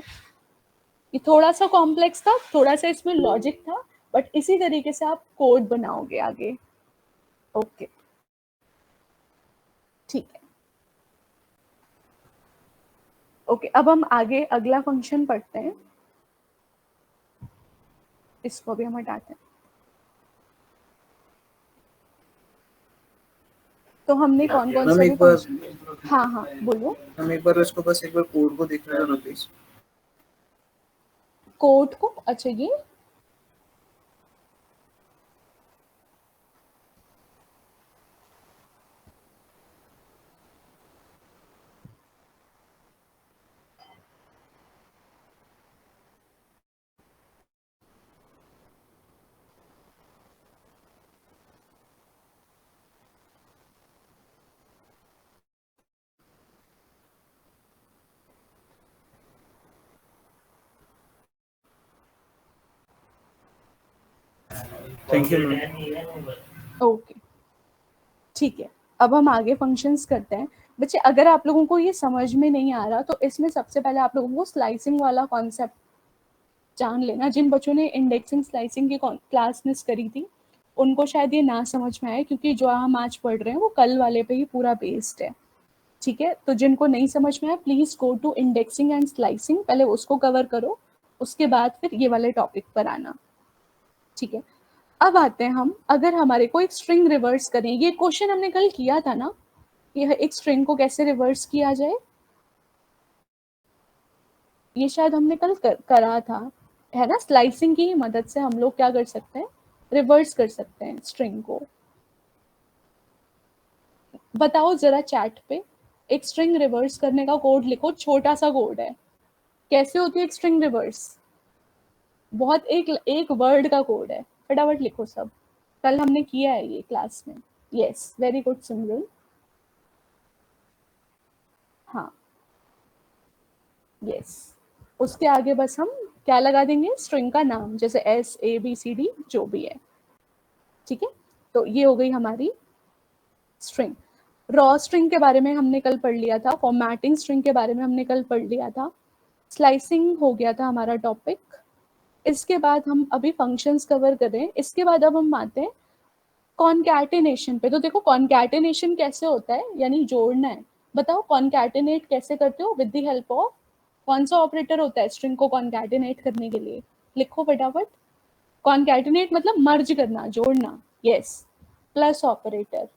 ये थोड़ा सा कॉम्प्लेक्स था, थोड़ा सा इसमें लॉजिक था, बट इसी तरीके से आप कोड बनाओगे आगे। ओके, ठीक है। ओके, अब हम आगे अगला फंक्शन पढ़ते हैं। इसको भी हम हटाते हैं। तो हमने कौन कौन मैम से भी एक बार फंक्शन, हाँ हाँ बोलो। मैम एक बार इसको बस एक बार कोड को देखने देना प्लीज। कोड को? अच्छा, ये थैंक यू मैम। ओके, ठीक है। अब हम आगे फंक्शंस करते हैं। बच्चे अगर आप लोगों को ये समझ में नहीं आ रहा तो इसमें सबसे पहले आप लोगों को स्लाइसिंग वाला कॉन्सेप्ट जान लेना। जिन बच्चों ने इंडेक्सिंग स्लाइसिंग की क्लास मिस करी थी उनको शायद ये ना समझ में आए, क्योंकि जो हम आज पढ़ रहे हैं वो कल वाले पे ही पूरा बेस्ड है, ठीक है। तो जिनको नहीं समझ में आया please go to indexing and slicing, पहले उसको कवर करो, उसके बाद फिर ये वाले टॉपिक पर आना, ठीक है। अब आते हैं हम, अगर हमारे को एक स्ट्रिंग रिवर्स करें, ये क्वेश्चन हमने कल किया था ना, यह एक स्ट्रिंग को कैसे रिवर्स किया जाए, ये शायद हमने कल करा था, है ना। स्लाइसिंग की मदद से हम लोग क्या कर सकते हैं, रिवर्स कर सकते हैं स्ट्रिंग को। बताओ जरा चैट पे, एक स्ट्रिंग रिवर्स करने का कोड लिखो, छोटा सा कोड है। कैसे होती है एक स्ट्रिंग रिवर्स, बहुत एक वर्ड का कोड है, फटाफट लिखो सब, कल हमने किया है ये क्लास में। यस, वेरी गुड सिमरन। हाँ, यस, उसके आगे बस हम क्या लगा देंगे, स्ट्रिंग का नाम, जैसे SABCD जो भी है, ठीक है। तो ये हो गई हमारी स्ट्रिंग। रॉ स्ट्रिंग के बारे में हमने कल पढ़ लिया था, फॉर्मेटिंग स्ट्रिंग के बारे में हमने कल पढ़ लिया था, स्लाइसिंग हो गया था हमारा टॉपिक। इसके बाद हम अभी फंक्शंस कवर कर रहे हैं। इसके बाद अब हम आते हैं कॉनकैटिनेशन पे। तो देखो कॉनकैटिनेशन कैसे होता है, यानी जोड़ना है। बताओ कॉनकैटिनेट कैसे करते हो, विद द हेल्प ऑफ कौन सा ऑपरेटर होता है स्ट्रिंग को कॉनकैटिनेट करने के लिए, लिखो फटाफट। कॉनकैटिनेट मतलब मर्ज करना, जोड़ना, यस, प्लस ऑपरेटर,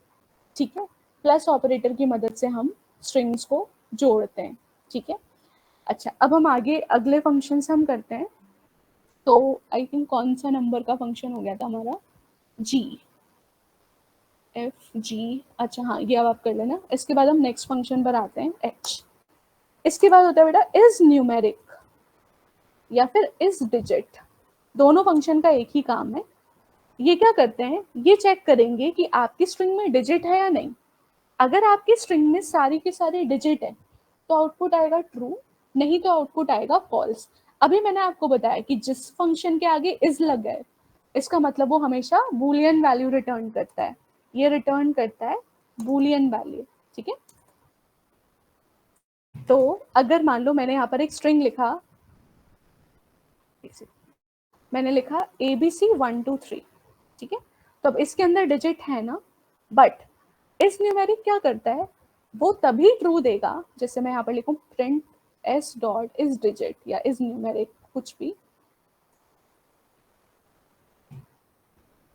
ठीक है। प्लस ऑपरेटर की मदद से हम स्ट्रिंग्स को जोड़ते हैं, ठीक है। अच्छा, अब हम आगे अगले फंक्शन हम करते हैं। तो आई थिंक कौन सा नंबर का फंक्शन हो गया था हमारा, GFG, अच्छा हाँ, ये अब आप कर लेना। इसके बाद हम नेक्स्ट फंक्शन पर आते हैं, H। इसके बाद होता है बेटा इज न्यूमेरिक या फिर इज डिजिट। दोनों फंक्शन का एक ही काम है। ये क्या करते हैं, ये चेक करेंगे कि आपकी स्ट्रिंग में डिजिट है या नहीं। अगर आपकी स्ट्रिंग में सारी की सारी डिजिट है तो आउटपुट आएगा ट्रू, नहीं तो आउटपुट आएगा फॉल्स। अभी मैंने आपको बताया कि जिस फंक्शन के आगे इज लग गए इसका मतलब वो हमेशा बूलियन वैल्यू रिटर्न करता है, ये रिटर्न करता है बूलियन वैल्यू, ठीक है। तो अगर मान लो मैंने यहाँ पर एक स्ट्रिंग लिखा, मैंने लिखा ABC123, ठीक है। तो अब इसके अंदर डिजिट है ना, बट इस न्यूमेरिक क्या करता है, वो तभी ट्रू देगा, जैसे मैं यहाँ पर लिखूं print S dot is digit या इज न्यूमेरिक कुछ भी,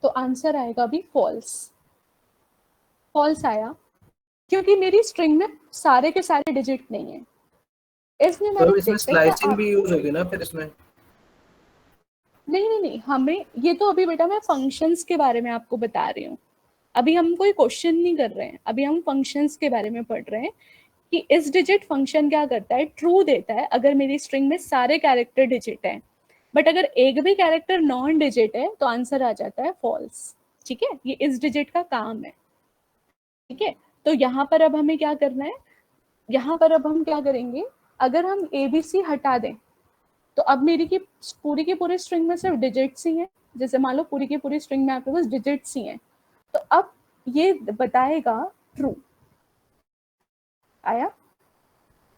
तो आंसर आएगा भी फॉल्स। फॉल्स आया क्योंकि मेरी स्ट्रिंग में सारे के सारे डिजिट नहीं है। इस न्यूमेरिक तो इसमें स्लाइसिंग भी यूज होगी ना फिर इसमें? नहीं, हमें ये तो अभी बेटा मैं फंक्शंस के बारे में आपको बता रही हूँ, अभी हम कोई क्वेश्चन नहीं कर रहे हैं, अभी हम फंक्शंस के बारे में पढ़ रहे हैं कि इस डिजिट फंक्शन क्या करता है, ट्रू देता है अगर मेरी स्ट्रिंग में सारे कैरेक्टर डिजिट हैं, बट अगर एक भी कैरेक्टर नॉन डिजिट है तो आंसर आ जाता है फॉल्स, ठीक है। ये इस डिजिट का काम है, ठीक है। तो यहाँ पर अब हमें क्या करना है, यहाँ पर अब हम क्या करेंगे, अगर हम ABC हटा दें तो अब मेरी की पूरी स्ट्रिंग में सिर्फ डिजिट्स ही हैं, जैसे मान लो पूरी की पूरी स्ट्रिंग में आपके पास डिजिट्स ही हैं, तो अब ये बताएगा ट्रू आया।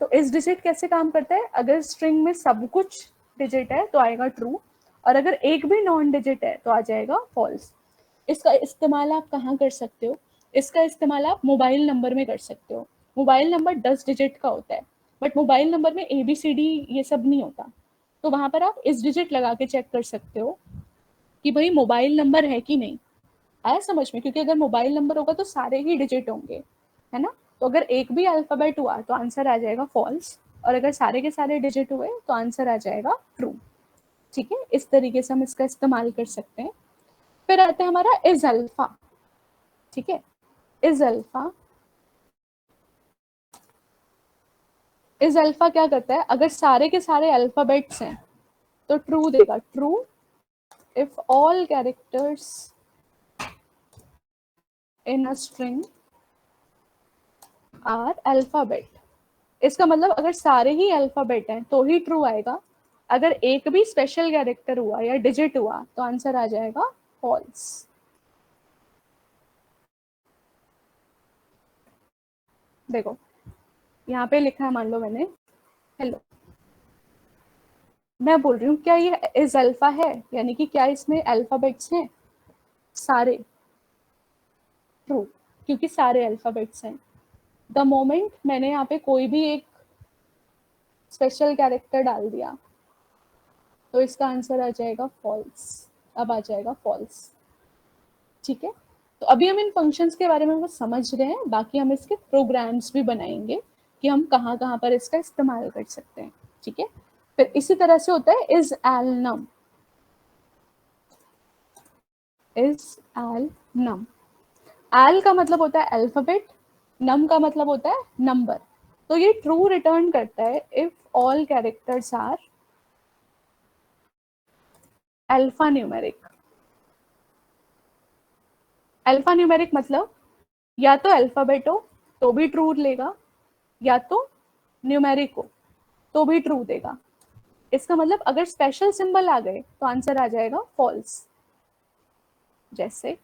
तो इस डिजिट कैसे काम करता है, अगर स्ट्रिंग में सब कुछ डिजिट है तो आएगा ट्रू, और अगर एक भी नॉन डिजिट है तो आ जाएगा फॉल्स। इसका इस्तेमाल आप कहाँ कर सकते हो, इसका इस्तेमाल आप मोबाइल नंबर में कर सकते हो। मोबाइल नंबर 10 डिजिट का होता है, बट मोबाइल नंबर में ABCD ये सब नहीं होता, तो वहां पर आप इस डिजिट लगा के चेक कर सकते हो कि भाई मोबाइल नंबर है कि नहीं। आया समझ में, क्योंकि अगर मोबाइल नंबर होगा तो सारे ही डिजिट होंगे, है ना। तो अगर एक भी अल्फाबेट हुआ तो आंसर आ जाएगा फॉल्स, और अगर सारे के सारे डिजिट हुए तो आंसर आ जाएगा ट्रू, ठीक है। इस तरीके से हम इसका इस्तेमाल कर सकते हैं। फिर आता है हमारा इज अल्फा, ठीक है। इज अल्फा, इज अल्फा क्या करता है, अगर सारे के सारे अल्फाबेट्स हैं तो ट्रू देगा, true if all characters in a string are alphabet. इसका मतलब अगर सारे ही अल्फाबेट हैं तो ही ट्रू आएगा, अगर एक भी स्पेशल कैरेक्टर हुआ या डिजिट हुआ तो आंसर आ जाएगा फॉल्स। देखो यहाँ पे लिखा है, मान लो मैंने हेलो, मैं बोल रही हूँ क्या ये इज अल्फा है, यानी कि क्या इसमें अल्फाबेट्स हैं सारे, ट्रू, क्योंकि सारे अल्फाबेट्स हैं। द मोमेंट मैंने यहाँ पे कोई भी एक स्पेशल कैरेक्टर डाल दिया तो इसका आंसर आ जाएगा फॉल्स। अब आ जाएगा फॉल्स, ठीक है। तो अभी हम इन फंक्शंस के बारे में बस समझ रहे हैं, बाकी हम इसके प्रोग्राम्स भी बनाएंगे कि हम कहाँ कहाँ पर इसका इस्तेमाल कर सकते हैं, ठीक है। फिर इसी तरह से होता है is L num, is L num. L का मतलब होता है अल्फाबेट, नम का मतलब होता है नंबर। तो ये ट्रू रिटर्न करता है if all characters are alphanumeric. Alphanumeric मतलब या तो अल्फाबेट हो तो भी ट्रू लेगा, या तो न्यूमेरिक हो तो भी ट्रू देगा। इसका मतलब अगर स्पेशल सिंबल आ गए तो आंसर आ जाएगा फॉल्स। जैसे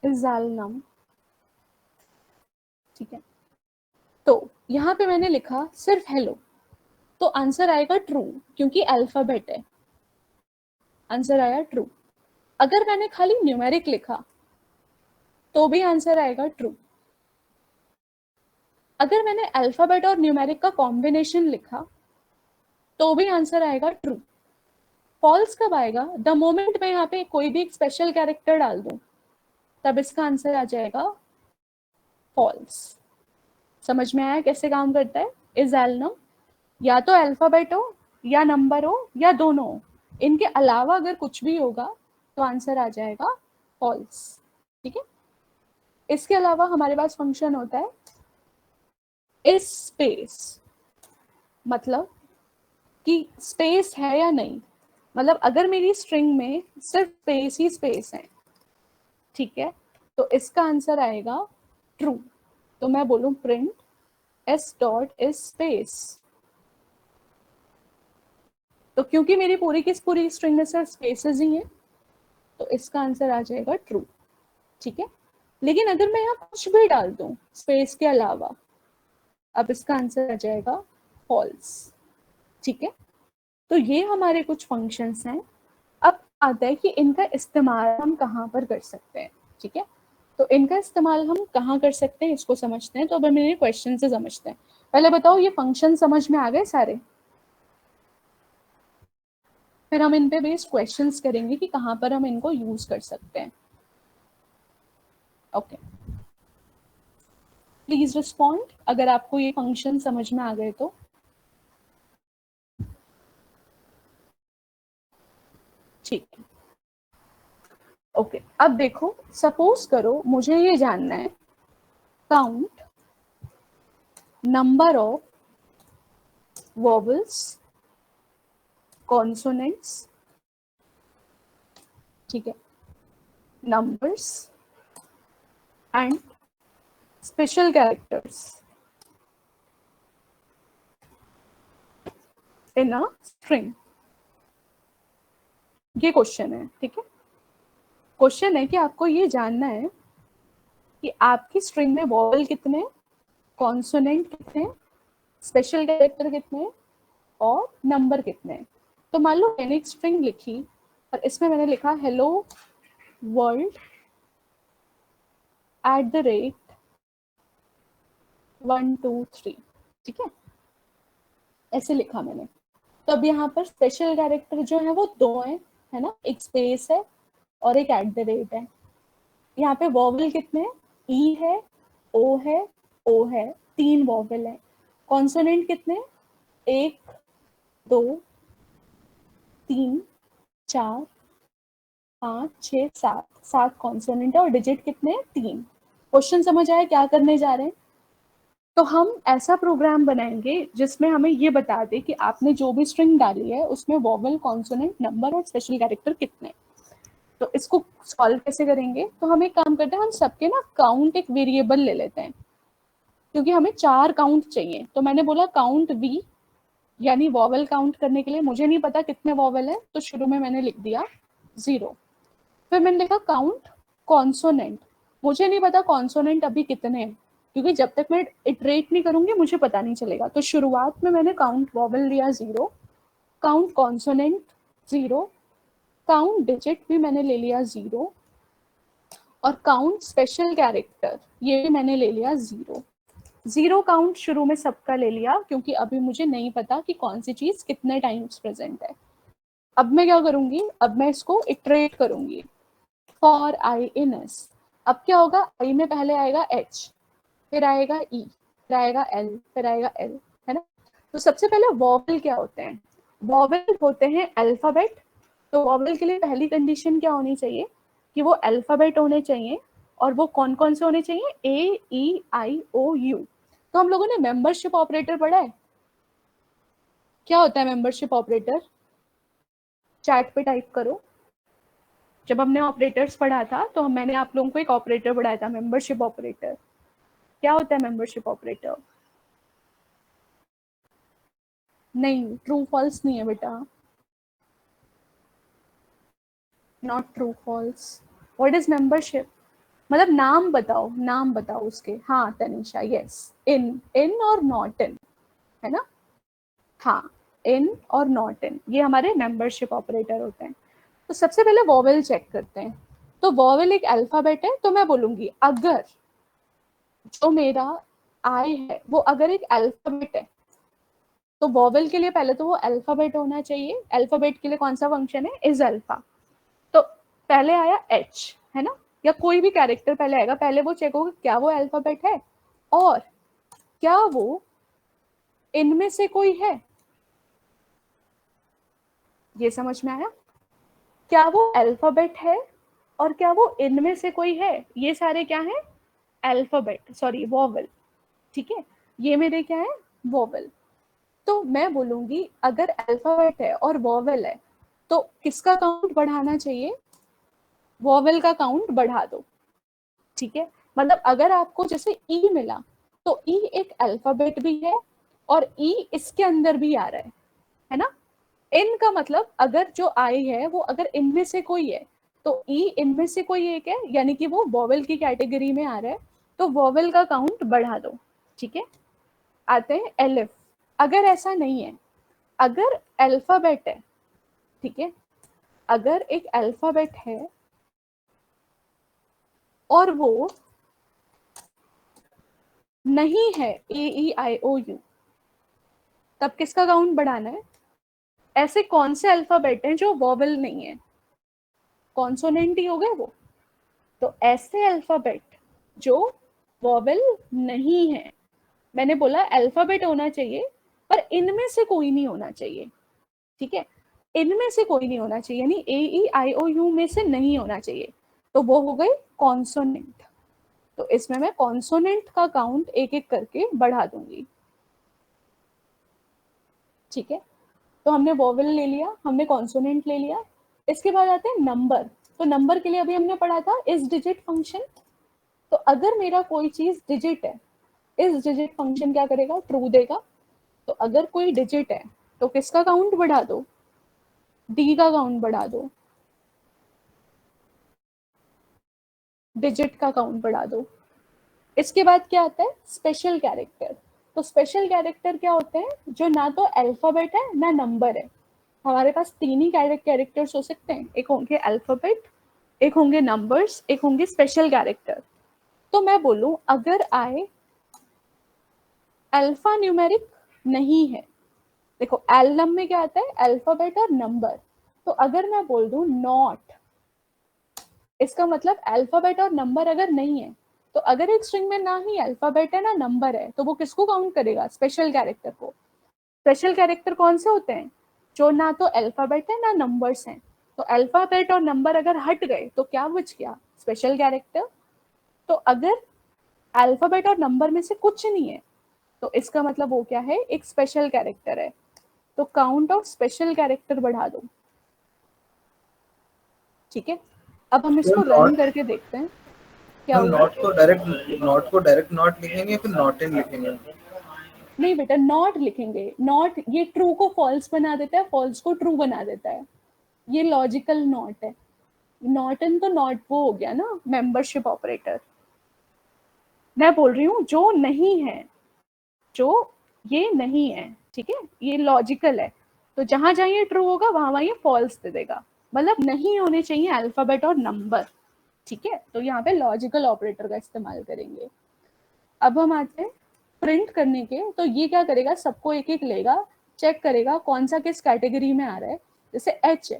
इजालनम, ठीक है। तो यहाँ पे मैंने लिखा सिर्फ हेलो, तो आंसर आएगा ट्रू, क्योंकि अल्फाबेट है, आंसर आया ट्रू। अगर मैंने खाली न्यूमेरिक लिखा तो भी आंसर आएगा ट्रू। अगर मैंने अल्फाबेट और न्यूमेरिक का कॉम्बिनेशन लिखा तो भी आंसर आएगा ट्रू। फॉल्स कब आएगा? द मोमेंट मैं यहाँ पे कोई भी एक स्पेशल कैरेक्टर डाल दूं तब इसका आंसर आ जाएगा फॉल्स। समझ में आया कैसे काम करता है इज एलनम? या तो अल्फाबेट हो या नंबर हो या दोनों हो, इनके अलावा अगर कुछ भी होगा तो आंसर आ जाएगा फॉल्स, ठीक है। इसके अलावा हमारे पास फंक्शन होता है इज स्पेस, मतलब कि स्पेस है या नहीं, मतलब अगर मेरी स्ट्रिंग में सिर्फ स्पेस ही स्पेस है, ठीक है, तो इसका आंसर आएगा ट्रू। तो मैं बोलूं print S dot is space, तो क्योंकि मेरी पूरी की पूरी स्ट्रिंग में सिर्फ स्पेसेस ही हैं तो इसका आंसर आ जाएगा ट्रू, ठीक है। लेकिन अगर मैं यहाँ कुछ भी डाल दूं स्पेस के अलावा, अब इसका आंसर आ जाएगा फॉल्स, ठीक है। तो ये हमारे कुछ फंक्शंस हैं। अब आता है कि इनका इस्तेमाल हम कहाँ पर कर सकते हैं, ठीक है। तो इनका इस्तेमाल हम कहाँ कर सकते हैं इसको समझते हैं। तो अब हम इन्हें क्वेश्चन से समझते हैं। पहले बताओ ये फंक्शन समझ में आ गए सारे? फिर हम इन पे बेस्ड क्वेश्चंस करेंगे कि कहाँ पर हम इनको यूज कर सकते हैं। ओके, प्लीज रिस्पॉन्ड अगर आपको ये फंक्शन समझ में आ गए तो। ठीक है, ओके। अब देखो, सपोज करो मुझे ये जानना है count number of vowels, consonants, ठीक है, numbers and special characters in a string। ये क्वेश्चन है, ठीक है। क्वेश्चन है कि आपको ये जानना है कि आपकी स्ट्रिंग में वॉवल कितने, कॉन्सोनेंट कितने, स्पेशल कैरेक्टर कितने और नंबर कितने। तो मान लो मैंने एक स्ट्रिंग लिखी और इसमें मैंने लिखा हेलो वर्ल्ड @ 1 2 3, ठीक है, ऐसे लिखा मैंने। तो अब यहाँ पर स्पेशल कैरेक्टर जो है वो दो हैं, है ना, एक स्पेस है और एक @ है। यहाँ पे वॉवल कितने हैं? ई है, ओ है, ओ है, 3 वॉवल है। कॉन्सोनेंट कितने? 1 2 3 4 5 6 7, 7 कॉन्सोनेंट है और डिजिट कितने? 3। क्वेश्चन समझ आया क्या करने जा रहे हैं? तो हम ऐसा प्रोग्राम बनाएंगे जिसमें हमें ये बता दे कि आपने जो भी स्ट्रिंग डाली है उसमें वॉवल, कॉन्सोनेंट, नंबर और स्पेशल कैरेक्टर कितने। तो इसको सॉल्व कैसे करेंगे? तो हम एक काम करते हैं, हम सबके ना काउंट एक वेरिएबल ले लेते हैं। क्योंकि हमें 4 काउंट चाहिए। तो मैंने बोला काउंट वी, यानी वॉवेल काउंट करने के लिए मुझे नहीं पता कितने वॉवेल है, तो शुरू में मैंने लिख दिया 0। फिर मैंने लिखा काउंट कॉन्सोनेंट, मुझे नहीं पता कॉन्सोनेंट अभी कितने हैं, क्योंकि जब तक मैं इटरेट नहीं करूंगी मुझे पता नहीं चलेगा। तो शुरुआत में मैंने काउंट वॉवेल लिया 0, काउंट कॉन्सोनेंट 0, काउंट डिजिट भी मैंने ले लिया 0, और काउंट स्पेशल कैरेक्टर ये भी मैंने ले लिया 0। 0 काउंट शुरू में सबका ले लिया, क्योंकि अभी मुझे नहीं पता कि कौन सी चीज कितने टाइम्स प्रेजेंट है। अब मैं क्या करूंगी, अब मैं इसको इटरेट करूंगी फॉर आई इन एस। अब क्या होगा, आई में पहले आएगा एच, फिर आएगा ई, फिर आएगा एल, फिर आएगा एल, है ना। तो सबसे पहले वॉवेल क्या होते हैं, वॉवेल होते हैं अल्फाबेट। तो वॉवेल के लिए पहली कंडीशन क्या होनी चाहिए कि वो अल्फाबेट होने चाहिए, और वो कौन कौन से होने चाहिए, ए ई आई ओ यू। तो हम लोगों ने मेंबरशिप ऑपरेटर पढ़ा है, क्या होता है मेंबरशिप ऑपरेटर, चैट पे टाइप करो। जब हमने ऑपरेटर्स पढ़ा था तो मैंने आप लोगों को एक ऑपरेटर पढ़ाया था, मेंबरशिप ऑपरेटर। क्या होता है मेंबरशिप ऑपरेटर, नहीं ट्रू फॉल्स नहीं है बेटा, not true false. What is membership, मतलब नाम बताओ, नाम बताओ उसके। हाँ तनिषा, यस, इन, इन और नॉट इन, है ना। हाँ, इन और नॉट इन, ये हमारे मेंबरशिप ऑपरेटर होते हैं। तो सबसे पहले वॉवेल चेक करते हैं। तो वॉवेल एक अल्फाबेट है, तो मैं बोलूंगी अगर जो मेरा आई है वो अगर एक अल्फाबेट है, तो वॉवेल के लिए पहले तो वो अल्फाबेट होना चाहिए। अल्फाबेट के लिए कौन सा फंक्शन है, इज अल्फा। तो पहले आया एच, है ना, या कोई भी कैरेक्टर पहले आएगा, पहले वो चेक होगा क्या वो अल्फाबेट है, और क्या वो इनमें से कोई है। ये समझ में आया, क्या वो अल्फाबेट है और क्या वो इनमें से कोई है। ये सारे क्या है, अल्फाबेट, सॉरी वॉवेल, ठीक है। ये मेरे क्या है, वॉवेल। तो मैं बोलूंगी अगर अल्फाबेट है और वॉवेल है तो किसका काउंट बढ़ाना चाहिए, वॉवेल का काउंट बढ़ा दो, ठीक है। मतलब अगर आपको जैसे ई मिला, तो ई एक अल्फाबेट भी है और ई इसके अंदर भी आ रहा है ना। इन का मतलब अगर जो आई है वो अगर इनमें से कोई है, तो ई इनमें से कोई एक है, यानी कि वो वॉवेल की कैटेगरी में आ रहा है, तो वॉवेल का काउंट बढ़ा दो, ठीक है। आते हैं एलिफ, अगर ऐसा नहीं है, अगर अल्फाबेट है, ठीक है, अगर एक अल्फाबेट है और वो नहीं है ए ई आई ओ यू, तब किसका काउंट बढ़ाना है। ऐसे कौन से अल्फाबेट हैं जो वॉवेल नहीं है, कॉन्सोनेंट ही हो गए वो। तो ऐसे अल्फाबेट जो वॉवेल नहीं है, मैंने बोला अल्फाबेट होना चाहिए पर इनमें से कोई नहीं होना चाहिए, ठीक है। इनमें से कोई नहीं होना चाहिए, यानी ए ई आई ओ यू में से नहीं होना चाहिए, तो वो हो गई कॉन्सोनेंट। तो इसमें मैं कॉन्सोनेंट का काउंट एक एक करके बढ़ा दूंगी, ठीक है। तो हमने वॉवेल ले लिया, हमने कॉन्सोनेंट ले लिया। इसके बाद आते हैं नंबर। तो नंबर के लिए अभी हमने पढ़ा था इस डिजिट फंक्शन। तो अगर मेरा कोई चीज डिजिट है, इस डिजिट फंक्शन क्या करेगा, ट्रू देगा। तो अगर कोई डिजिट है तो किसका काउंट बढ़ा दो, डी का काउंट बढ़ा दो, डिजिट का काउंट बढ़ा दो। इसके बाद क्या आता है, स्पेशल कैरेक्टर। तो स्पेशल कैरेक्टर क्या होते हैं, जो ना तो अल्फाबेट है ना नंबर है। हमारे पास तीन ही कैरेक्टर्स हो सकते हैं, एक होंगे अल्फाबेट, एक होंगे नंबर्स, एक होंगे स्पेशल कैरेक्टर। तो मैं बोलूं अगर आई अल्फा न्यूमेरिक नहीं है, देखो एलनम में क्या आता है, अल्फाबेट और नंबर। तो अगर मैं बोल दूं नॉट, इसका मतलब अल्फाबेट और नंबर अगर नहीं है, तो अगर एक स्ट्रिंग में ना ही अल्फाबेट है ना नंबर है, तो वो किसको काउंट करेगा, स्पेशल कैरेक्टर को। स्पेशल कैरेक्टर कौन से होते हैं, जो ना तो अल्फाबेट है ना नंबर्स हैं। तो अल्फाबेट और नंबर अगर हट गए तो क्या बच गया, स्पेशल कैरेक्टर। तो अगर अल्फाबेट और नंबर में से कुछ नहीं है, तो इसका मतलब वो क्या है, एक स्पेशल कैरेक्टर है। तो काउंट ऑफ स्पेशल कैरेक्टर बढ़ा दो, ठीक है। अब हम तो इसको रन नॉट करके देखते हैं। क्या हम होगा? नॉट को डायरेक्ट नॉट लिखेंगे, फिर नॉट इन लिखेंगे। नहीं बेटा, नॉट लिखेंगे। नॉट ये ट्रू को फॉल्स बना देता है, फॉल्स को ट्रू बना देता है। ये लॉजिकल नॉट है। नॉट इन तो नॉट वो हो गया ना, मेंबरशिप ऑपरेटर। मैं बोल रही हूँ जो नहीं है, जो ये नहीं है, ठीक है, ये लॉजिकल है। तो जहां जहां ये ट्रू होगा वहां वहां ये फॉल्स दे देगा। मतलब नहीं होने चाहिए अल्फाबेट और नंबर, ठीक है। तो यहाँ पे लॉजिकल ऑपरेटर का इस्तेमाल करेंगे। अब हम आते हैं प्रिंट करने के। तो ये क्या करेगा, सबको एक एक लेगा, चेक करेगा कौन सा किस कैटेगरी में आ रहा है। जैसे एच है,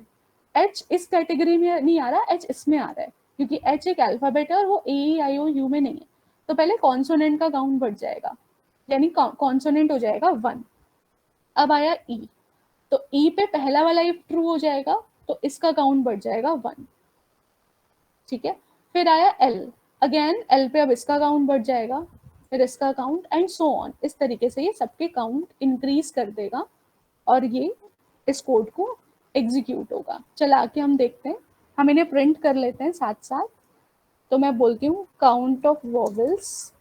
एच इस कैटेगरी में नहीं आ रहा, एच इसमें आ रहा है, क्योंकि एच एक अल्फाबेट है और वो ए आई ओ यू में नहीं है। तो पहले कॉन्सोनेंट का काउंट बढ़ जाएगा, यानी कॉन्सोनेंट हो जाएगा 1। अब आया ई, तो ई पे पहला वाला इफ ट्रू हो जाएगा तो इसका काउंट बढ़ जाएगा 1, ठीक है। फिर आया एल, अगेन एल पे अब इसका काउंट बढ़ जाएगा, फिर इसका काउंट एंड सो ऑन। इस तरीके से ये सबके काउंट इंक्रीज कर देगा और ये इस कोड को एग्जीक्यूट होगा। चला के हम देखते हैं, हम इन्हें प्रिंट कर लेते हैं साथ साथ। तो मैं बोलती हूँ काउंट ऑफ वॉवल्स,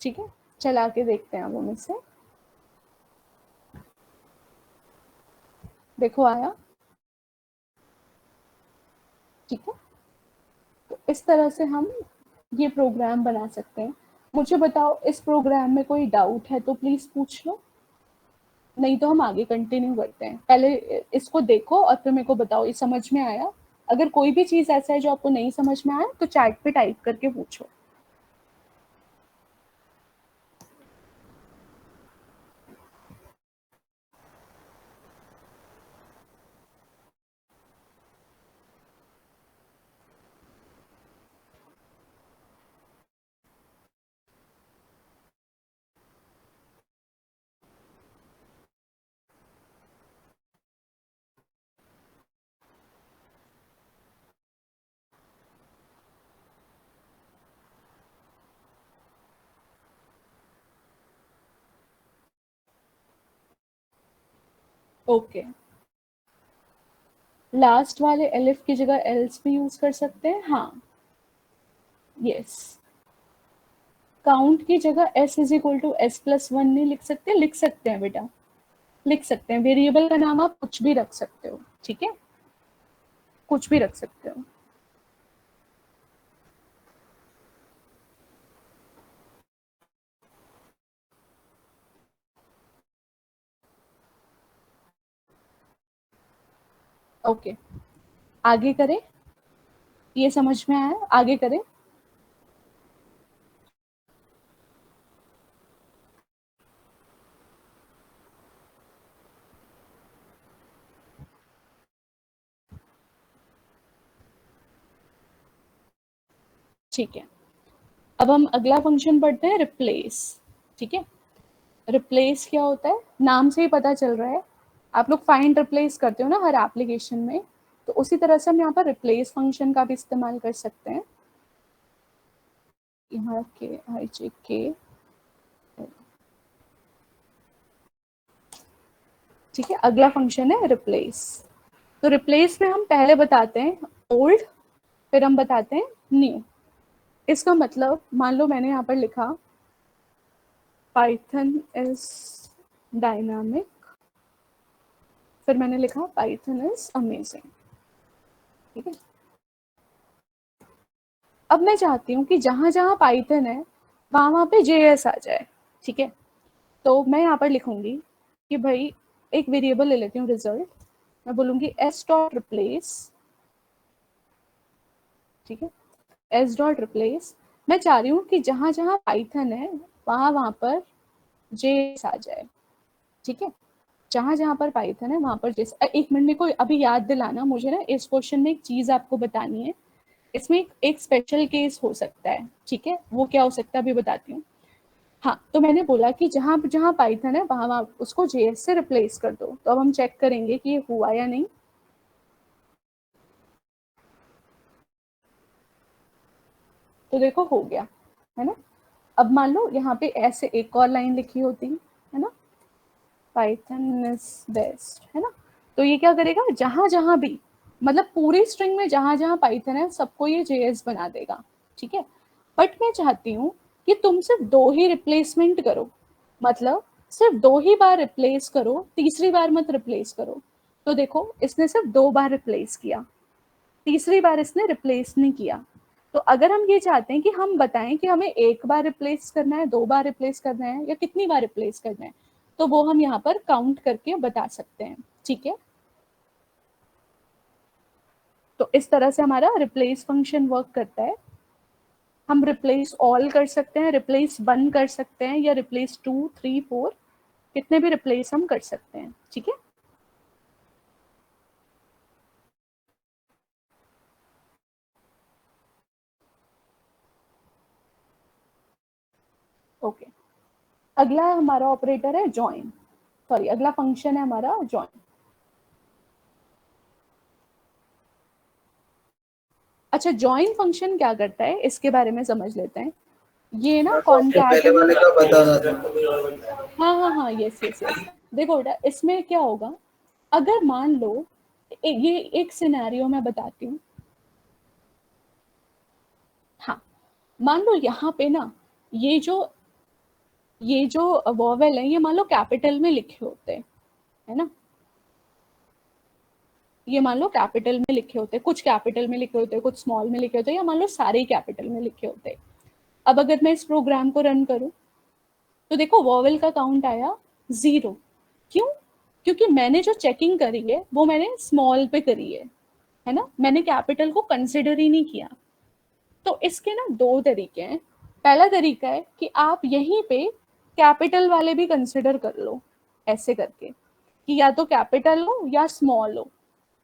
ठीक है। चला के देखते हैं अब हम इसे। देखो आया, ठीक है। तो इस तरह से हम ये प्रोग्राम बना सकते हैं। मुझे बताओ इस प्रोग्राम में कोई डाउट है तो प्लीज पूछ लो, नहीं तो हम आगे कंटिन्यू करते हैं। पहले इसको देखो और फिर मेरे को बताओ ये समझ में आया। अगर कोई भी चीज ऐसा है जो आपको नहीं समझ में आया तो चैट पे टाइप करके पूछो। ओके, लास्ट वाले एलिफ की जगह एल्स भी यूज कर सकते हैं, हाँ, यस। काउंट की जगह S is equal to S plus one नहीं लिख सकते? लिख सकते हैं बेटा, लिख सकते हैं। वेरिएबल का नाम आप कुछ भी रख सकते हो, ठीक है, कुछ भी रख सकते हो। ओके, आगे करें, ये समझ में आया, आगे करें। ठीक है, अब हम अगला फंक्शन पढ़ते हैं, रिप्लेस। ठीक है, रिप्लेस क्या होता है, नाम से ही पता चल रहा है। आप लोग फाइंड रिप्लेस करते हो ना हर एप्लीकेशन में, तो उसी तरह से हम यहाँ पर रिप्लेस फंक्शन का भी इस्तेमाल कर सकते हैं। यहाँ के आई जे के, ठीक है। अगला फंक्शन है रिप्लेस। तो रिप्लेस में हम पहले बताते हैं ओल्ड, फिर हम बताते हैं न्यू। इसका मतलब मान लो मैंने यहाँ पर लिखा पाइथन इज डायनामिक, फिर मैंने लिखा पाइथन इज अमेजिंग, ठीक है। अब मैं चाहती हूँ कि जहां जहां पाइथन है वहां वहां पे जेएस आ जाए, ठीक है। तो मैं यहाँ पर लिखूंगी कि भाई, एक वेरिएबल ले लेती हूँ रिजल्ट, मैं बोलूंगी एस डॉट रिप्लेस, ठीक है, एस डॉट रिप्लेस। मैं चाह रही हूँ कि जहां जहां पाइथन है वहां वहां पर जेएस आ जाए, ठीक है। जहां जहां पर पाइथन है वहां पर जैसे एक मिनट में को अभी याद दिलाना मुझे ना, इस क्वेश्चन में एक चीज आपको बतानी है। इसमें एक स्पेशल केस हो सकता है, ठीक है, वो क्या हो सकता है अभी बताती हूँ। हाँ, तो मैंने बोला कि जहां जहां पाइथन है वहां वहां उसको जेएस से रिप्लेस कर दो। तो अब हम चेक करेंगे कि ये हुआ या नहीं। तो देखो हो गया, है ना। अब मान लो यहाँ पे ऐसे एक और लाइन लिखी होती है ना, पाइथन इज बेस्ट, है ना। तो ये क्या करेगा, जहां जहां भी मतलब पूरी स्ट्रिंग में जहां जहां पाइथन है सबको ये जेएस बना देगा, ठीक है। बट मैं चाहती हूँ कि तुम सिर्फ 2 ही रिप्लेसमेंट करो, मतलब सिर्फ 2 ही बार रिप्लेस करो, तीसरी बार मत रिप्लेस करो। तो देखो इसने सिर्फ 2 बार रिप्लेस किया, तीसरी बार इसने रिप्लेस नहीं किया। तो अगर हम ये चाहते हैं कि हम बताएं कि हमें एक बार रिप्लेस करना है, 2 बार रिप्लेस करना है या कितनी बार रिप्लेस करना है, तो वो हम यहाँ पर काउंट करके बता सकते हैं, ठीक है। तो इस तरह से हमारा रिप्लेस फंक्शन वर्क करता है। हम रिप्लेस ऑल कर सकते हैं, रिप्लेस 1 कर सकते हैं, या रिप्लेस 2 3 4, कितने भी रिप्लेस हम कर सकते हैं, ठीक है। ओके, अगला हमारा ऑपरेटर है ज्वाइन, सॉरी अगला फंक्शन है हमारा ज्वाइन। अच्छा, ज्वाइन फंक्शन क्या करता है इसके बारे में समझ लेते हैं। ये ना तो आपने पहले वाले कॉन्कैटिनेट, का बताना था। हाँ हाँ हाँ, यस यस यस। देखो बेटा इसमें क्या होगा, अगर मान लो ये एक सिनेरियो मैं बताती हूँ। हाँ, मान लो यहाँ पे ना ये जो ये जो वॉवेल है ये मान लो कैपिटल में लिखे होते हैं, है ना। ये मान लो कैपिटल में लिखे होते हैं, कुछ कैपिटल में लिखे होते हैं, कुछ स्मॉल में लिखे होते हैं, या मान लो सारे कैपिटल में लिखे होते हैं। अब अगर मैं इस प्रोग्राम को रन करूं तो देखो वॉवेल का काउंट आया 0। क्यों? क्योंकि मैंने जो चेकिंग करी है वो मैंने स्मॉल पे करी है ना, मैंने कैपिटल को कंसिडर ही नहीं किया। तो इसके ना 2 तरीके हैं। पहला तरीका है कि आप यहीं पे कैपिटल वाले भी कंसिडर कर लो, ऐसे करके कि या तो कैपिटल हो या स्मॉल हो,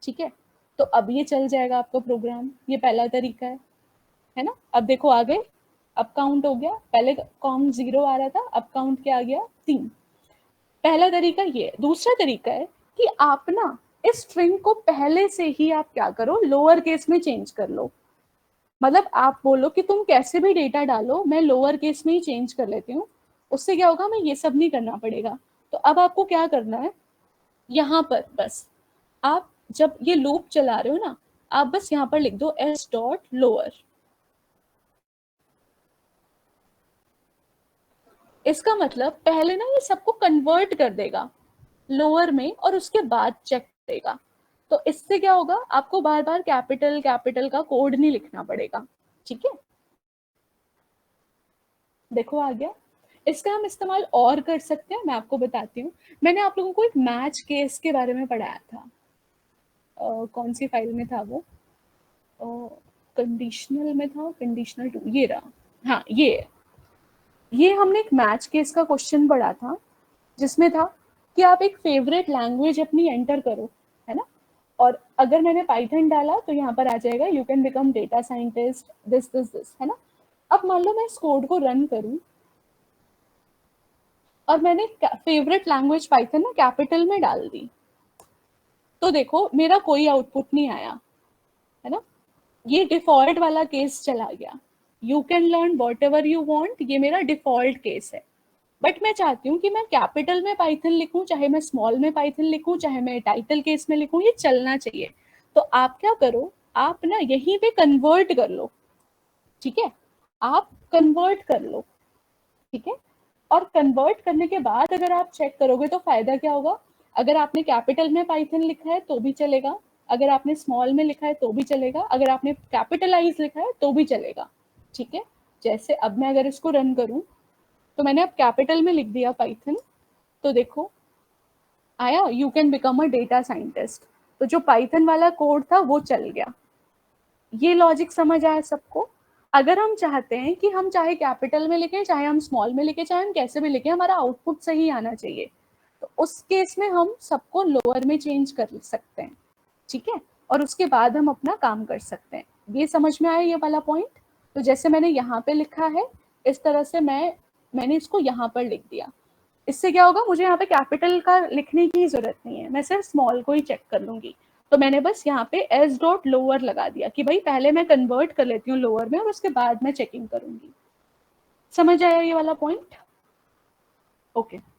ठीक है। तो अब ये चल जाएगा आपका प्रोग्राम, ये पहला तरीका है ना। अब देखो आ गए, अब काउंट हो गया, पहले काउंट 0 आ रहा था, अब काउंट क्या आ गया 3। पहला तरीका ये है। दूसरा तरीका है कि आप ना इस स्ट्रिंग को पहले से ही आप क्या करो, लोअर केस में चेंज कर लो। मतलब आप बोलो कि तुम कैसे भी डेटा डालो, मैं लोअर केस में ही चेंज कर लेती हूँ, उससे क्या होगा, मैं ये सब नहीं करना पड़ेगा। तो अब आपको क्या करना है, यहाँ पर बस आप जब ये लूप चला रहे हो ना, आप बस यहाँ पर लिख दो s डॉट लोअर। इसका मतलब पहले ना ये सबको कन्वर्ट कर देगा लोअर में और उसके बाद चेक करेगा। तो इससे क्या होगा, आपको बार बार कैपिटल कैपिटल का कोड नहीं लिखना पड़ेगा, ठीक है। देखो आ गया। इसका हम इस्तेमाल और कर सकते हैं, मैं आपको बताती हूँ। मैंने आप लोगों को एक मैच केस के बारे में पढ़ाया था, कौन सी फाइल में था वो, कंडीशनल में था, कंडीशनल 2 ये रहा। हाँ ये हमने एक मैच केस का क्वेश्चन पढ़ा था, जिसमें था कि आप एक फेवरेट लैंग्वेज अपनी एंटर करो, है ना। और अगर मैंने पाइथन डाला तो यहाँ पर आ जाएगा you can become data scientist this this this, है ना। अब मान लो मैं इस कोड को रन करूं और मैंने फेवरेट लैंग्वेज पाइथन ना कैपिटल में डाल दी, तो देखो मेरा कोई आउटपुट नहीं आया, है ना। ये डिफॉल्ट वाला केस चला गया। You can learn what ever you want, ये मेरा डिफॉल्ट केस है। बट मैं चाहती हूँ कि मैं कैपिटल में पाइथन लिखूं, चाहे मैं स्मॉल में पाइथन लिखूं, चाहे मैं टाइटल केस में लिखूं, ये चलना चाहिए। तो आप क्या करो, आप ना यहीं पे कन्वर्ट कर लो, ठीक है। आप कन्वर्ट कर लो, ठीक है। और कन्वर्ट करने के बाद अगर आप चेक करोगे तो फायदा क्या होगा, अगर आपने कैपिटल में पाइथन लिखा है तो भी चलेगा, अगर आपने स्मॉल में लिखा है तो भी चलेगा, अगर आपने कैपिटलाइज लिखा है तो भी चलेगा, ठीक है। जैसे अब मैं अगर इसको रन करूं तो मैंने अब कैपिटल में लिख दिया पाइथन, तो देखो आया you can become a data scientist. तो जो पाइथन वाला कोड था वो चल गया। ये लॉजिक समझ आया सबको। अगर हम चाहते हैं कि हम चाहे कैपिटल में लिखें, चाहे हम स्मॉल में लिखें, चाहे हम कैसे भी लिखें, हमारा आउटपुट सही आना चाहिए। तो उस केस में हम सबको लोअर में चेंज कर सकते हैं, ठीक है, और उसके बाद हम अपना काम कर सकते हैं। ये समझ में आया ये वाला पॉइंट? तो जैसे मैंने यहाँ पे लिखा है इस तरह से मैंने इसको यहाँ पर लिख दिया। इससे क्या होगा, मुझे यहाँ पे कैपिटल का लिखने की जरूरत नहीं है, मैं सिर्फ स्मॉल को ही चेक कर लूंगी। तो मैंने बस यहाँ पे एस डॉट लोअर लगा दिया कि भाई पहले मैं कन्वर्ट कर लेती हूँ लोअर में और उसके बाद मैं चेकिंग करूंगी। समझ आया ये वाला पॉइंट? ओके